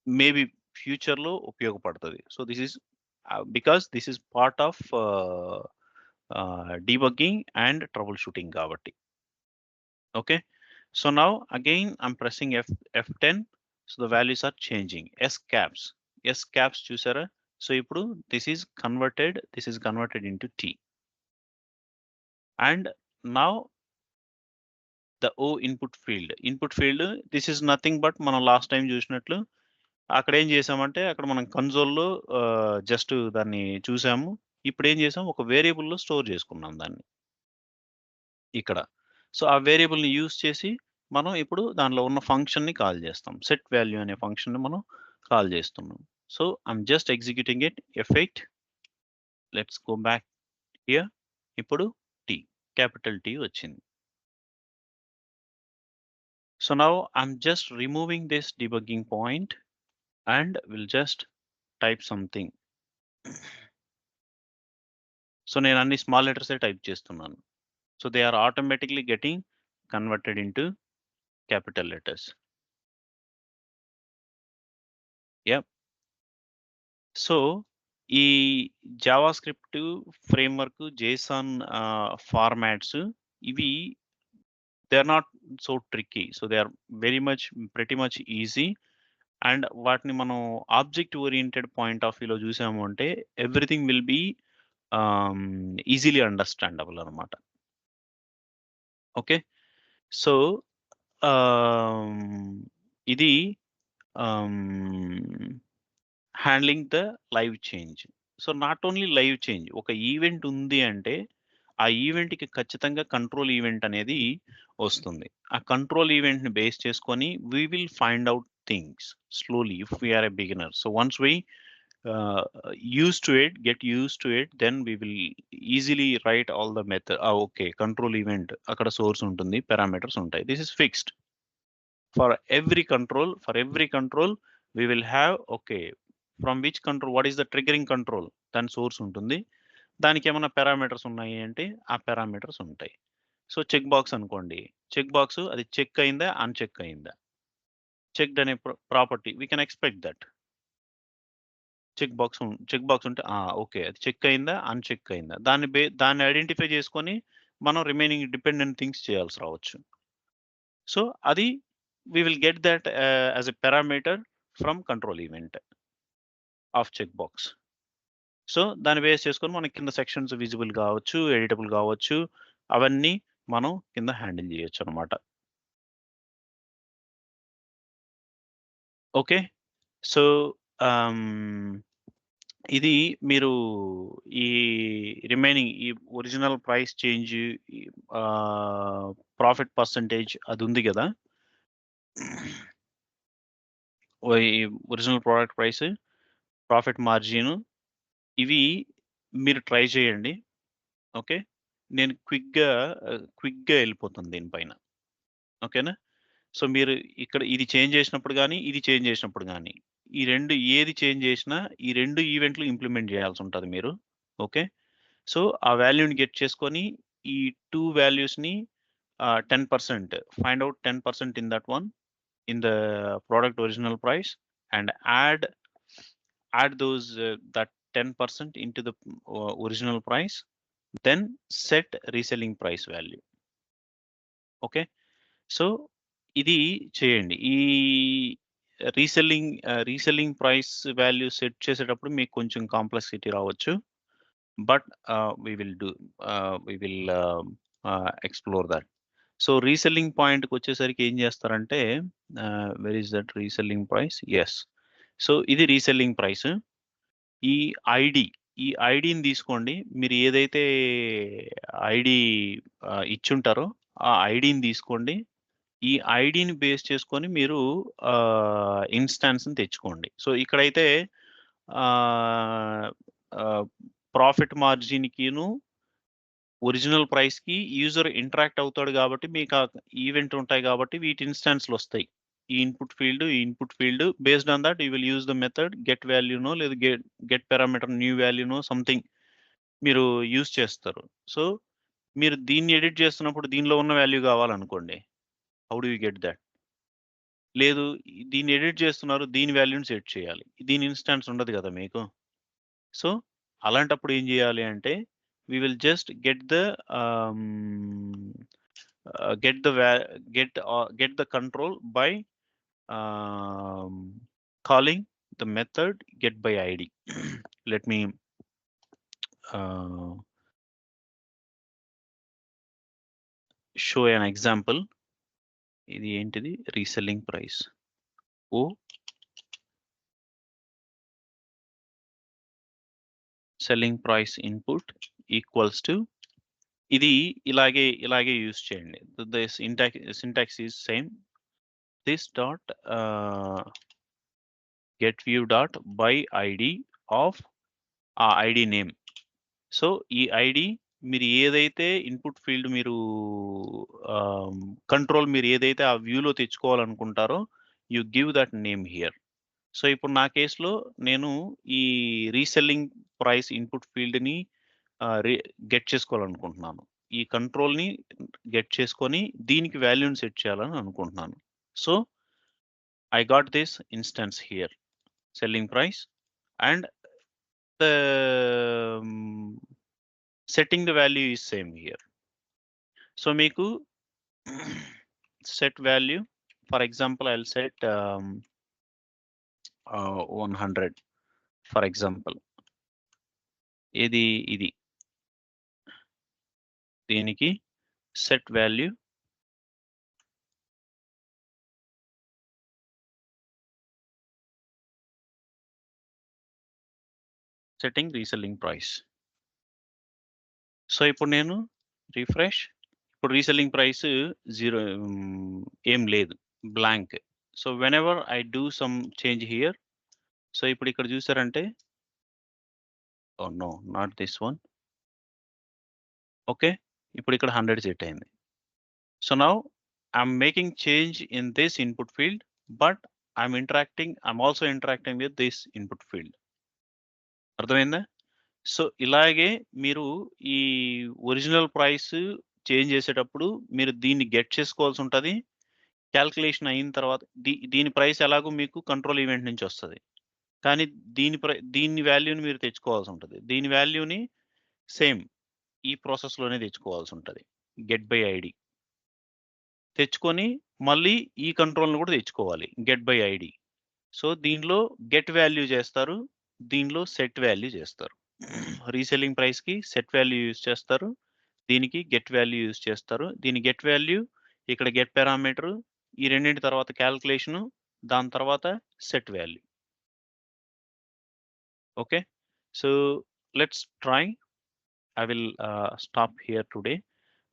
మేబీ ఫ్యూచర్లో ఉపయోగపడుతుంది. So this is because this is part of debugging and troubleshooting కాబట్టి. Okay, so now again I'm pressing F10. So the values are changing. S caps చూసారా? సో ఇప్పుడు this is converted into T. And now the input field this is nothing but మనం last time చూసినట్లు అక్కడ ఏం చేసామంటే అక్కడ మనం కన్సోల్లో just దాన్ని చూసాము. ఇప్పుడు ఏం చేసాం, ఒక వేరియబుల్లో స్టోర్ చేసుకున్నాం దాన్ని ఇక్కడ. సో ఆ వేరియబుల్ని యూజ్ చేసి మనం ఇప్పుడు దానిలో ఉన్న ఫంక్షన్ని కాల్ చేస్తాం. సెట్ వాల్యూ అనే ఫంక్షన్ని మనం కాల్ చేస్తున్నాం. So I'm just executing it. F8. Let's go back here. ఇప్పుడు క్యాపిటల్ T వచ్చింది. So now I'm just removing this debugging point and will just type something. So నేను అన్ని స్మాల్ లెటర్స్ టైప్ చేస్తున్నాను. So they are automatically getting converted into capital letters. Yeah! So, ఈ JavaScript framework, JSON formats ఇవి they are not so tricky. So, they are very much pretty much easy. And వాటిని మనం object oriented point of వ్యూలో చూసాము అంటే everything will be easily understandable అనమాట. Okay. So, ah, ఇది ah, handling the live change. So, not only live change. ఒక event ఉంది అంటే, ఆ ఈవెంట్‌కి ఖచ్చితంగా కంట్రోల్ ఈవెంట్ అనేది వస్తుంది. ఆ కంట్రోల్ ఈవెంట్‌ని బేస్ చేసుకొని we will find out things slowly if we are a beginner. So, once we uh, get used to it, then we will easily write all the method. Okay, control event అక్కడ source ఉంటుంది, parameters ఉంటాయి. This is fixed for every control we will have, okay, from which control, what is the triggering control, దాని source ఉంటుంది. దానికి ఏమైనా parameters ఉన్నాయి అంటే ఆ పారామీటర్స్ ఉంటాయి. సో చెక్ బాక్స్ అనుకోండి, చెక్ బాక్స్ అది చెక్ అయిందా, అన్‌చెక్ అయిందా, చెక్డ్ అనే property we can expect that. Check box ఉంటే ఓకే. అది చెక్ అయిందా? అన్‌చెక్ అయిందా? దాన్ని ఐడెంటిఫై చేసుకొని మనం రిమైనింగ్ డిపెండెంట్ థింగ్స్ చేయాల్సి రావచ్చు. సో, అది we will get that as a parameter from control event of check box. So, దాన్ని బేస్ చేసుకొని మనకి కింద సెక్షన్స్ విజిబుల్ కావచ్చు, ఎడిటబుల్ కావచ్చు. అవన్నీ మనం కింద హ్యాండిల్ చేయొచ్చనమాట. ఓకే. సో, ఆహ్, ఇది మీరు ఈ రిమైనింగ్ ఈ ఒరిజినల్ ప్రైస్ చేంజ్, ఈ ఆహ్, ప్రాఫిట్ పర్సెంటేజ్ అదుంది గదా! ఈ original product price, profit margin ఇవి మీరు ట్రై చేయండి. ఓకే. నేను క్విక్‌గా ఎళ్ళిపోతాను దీనిపైన. ఓకేనా? సో, మీరు ఇక్కడ ఇది చేంజ్ చేసినప్పుడు గాని, ఇది చేంజ్ చేసినప్పుడు గాని, ఈ 2 ఏది చేంజ్ చేసినా ఈ 2 ఈవెంట్లు ఇంప్లిమెంట్ చేయాల్సుంటది మీరు. ఓకే. సో, ఆ వాల్యూని గెట్ చేసుకొని ఈ 2 వాల్యూస్‌ని 10% find out 10% in that one, in the product original price and add that 10% into the original price, then set reselling price value. Okay. So, ఇది చేయండి. ఈ రీసెల్లింగ్ ప్రైస్ వాల్యూ సెట్ చేసేటప్పుడు మీకు కొంచెం కాంప్లెక్సిటీ రావచ్చు. But we will explore that. So, reselling పాయింట్‌కొచ్చేసరికి ఏం చేస్తారంటే where is that reselling price? Yes. So, ఇది రీసెల్లింగ్ ప్రైస్. ఈ ఐడీ, ఈ ఐడీని తీసుకోండి. మీరు ఏదైతే ఐడీ ఇచ్చుంటారో ఆ ఐడీని తీసుకోండి. ఈ ఐడీని బేస్ చేసుకొని మీరు ఇన్‌స్టాన్స్‌ని తెచ్చుకోండి. సో, ఇక్కడైతే ఆహ్, ఆహ్, ప్రాఫిట్ మార్జిన్‌కిను, ఒరిజినల్ ప్రైస్‌కి యూజర్ ఇంటరాక్ట్ అవుతాడు గాబట్టి, మీకా ఈవెంట్ ఉంటాయి గాబట్టి, వీటి ఇన్‌స్టాన్స్‌లొస్తాయి. ఈ input field based on that you will use the method get వాల్యూనో లేదా గెట్ పారామీటర్ న్యూ వాల్యూనో సంథింగ్ మీరు యూజ్ చేస్తారు. సో, మీరు దీన్ని ఎడిట్ చేస్తున్నప్పుడు దీనిలో ఉన్న వాల్యూ గావాలనుకోండి. How do you get that? లేదు, దీన్ని ఎడిట్ చేస్తున్నారు, దీని వాల్యూని సెట్ చేయాలి. దీని ఇన్‌స్టాన్స్ ఉండదు గదా మీకు. సో, అలాంటప్పుడు ఏం జేయాలి అంటే, వి విల్ జస్ట్ ఆహ్, get the va get the control by um, calling the method getById. Let me uh, show an example. ఇది ఏంటిది? Reselling price. Oh selling price input equals to ఇది ఇలాగే యూజ్ చేయండి. The syntax is same. This dot get view dot by ID of ఆ ID name. So, ఈ ID మీరు ఏదైతే input field మీరు కంట్రోల్ మీరు ఏదైతే ఆ వ్యూలో తెచ్చుకోవాలనుకుంటారో you give that name here. So, ఇప్పుడు నా కేస్‌లో నేను ఈ రీసెల్లింగ్ ప్రైస్ ఇన్పుట్ ఫీల్డ్‌ని ఆహ్, రి గెట్ చేసుకోవాలనుకుంటున్నాను. ఈ కంట్రోల్‌ని గెట్ చేసుకొని దీనికి వాల్యూని సెట్ చేయాలని అనుకుంటున్నాను. So, I got this instance here. selling price, and the setting the value is same here. So meeku set value, for example, I'll set 100 for example. ఇది దీనికి set value setting reselling price. So ఇప్పుడు నేను refresh, ఇప్పుడు reselling price 0 ఏం లేదు, blank. So whenever I do some change here, so ఇప్పుడు ఇక్కడ చూసారంటే oh no not this one, okay ఇప్పుడు ఇక్కడ 100 సెట్ అయింది. So now I'm making change in this input field, but I'm also interacting with this input field. అర్థమైందా? So ఇలాగే మీరు ఈ ఒరిజినల్ ప్రైస్ చేంజ్ చేసేటప్పుడు మీరు దీన్ని గెట్ చేసుకోవాల్సి ఉంటుంది. క్యాల్కులేషన్ అయిన తర్వాత దీని ప్రైస్ ఎలాగో మీకు కంట్రోల్ ఈవెంట్ నుంచి వస్తుంది, కానీ దీని వాల్యూని మీరు తెచ్చుకోవాల్సి ఉంటుంది. దీని వాల్యూని సేమ్ ఈ ప్రాసెస్లోనే తెచ్చుకోవాల్సి ఉంటుంది. గెట్ బై ఐడి తెచ్చుకొని మళ్ళీ ఈ కంట్రోల్ని కూడా తెచ్చుకోవాలి, గెట్ బై ఐడి. సో దీనిలో గెట్ వాల్యూ చేస్తారు, దీనిలో సెట్ వాల్యూ చేస్తారు. రీసెల్లింగ్ ప్రైస్కి సెట్ వాల్యూ యూజ్ చేస్తారు, దీనికి గెట్ వాల్యూ యూజ్ చేస్తారు. దీని గెట్ వాల్యూ ఇక్కడ గెట్ పారామీటర్, ఈ రెండింటి తర్వాత క్యాల్కులేషను, దాని తర్వాత set value. Okay, so let's try. I will stop here today.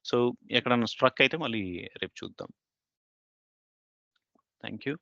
So ఎక్కడన్నా స్ట్రక్ అయితే మళ్ళీ రేపు చూద్దాం. Thank you.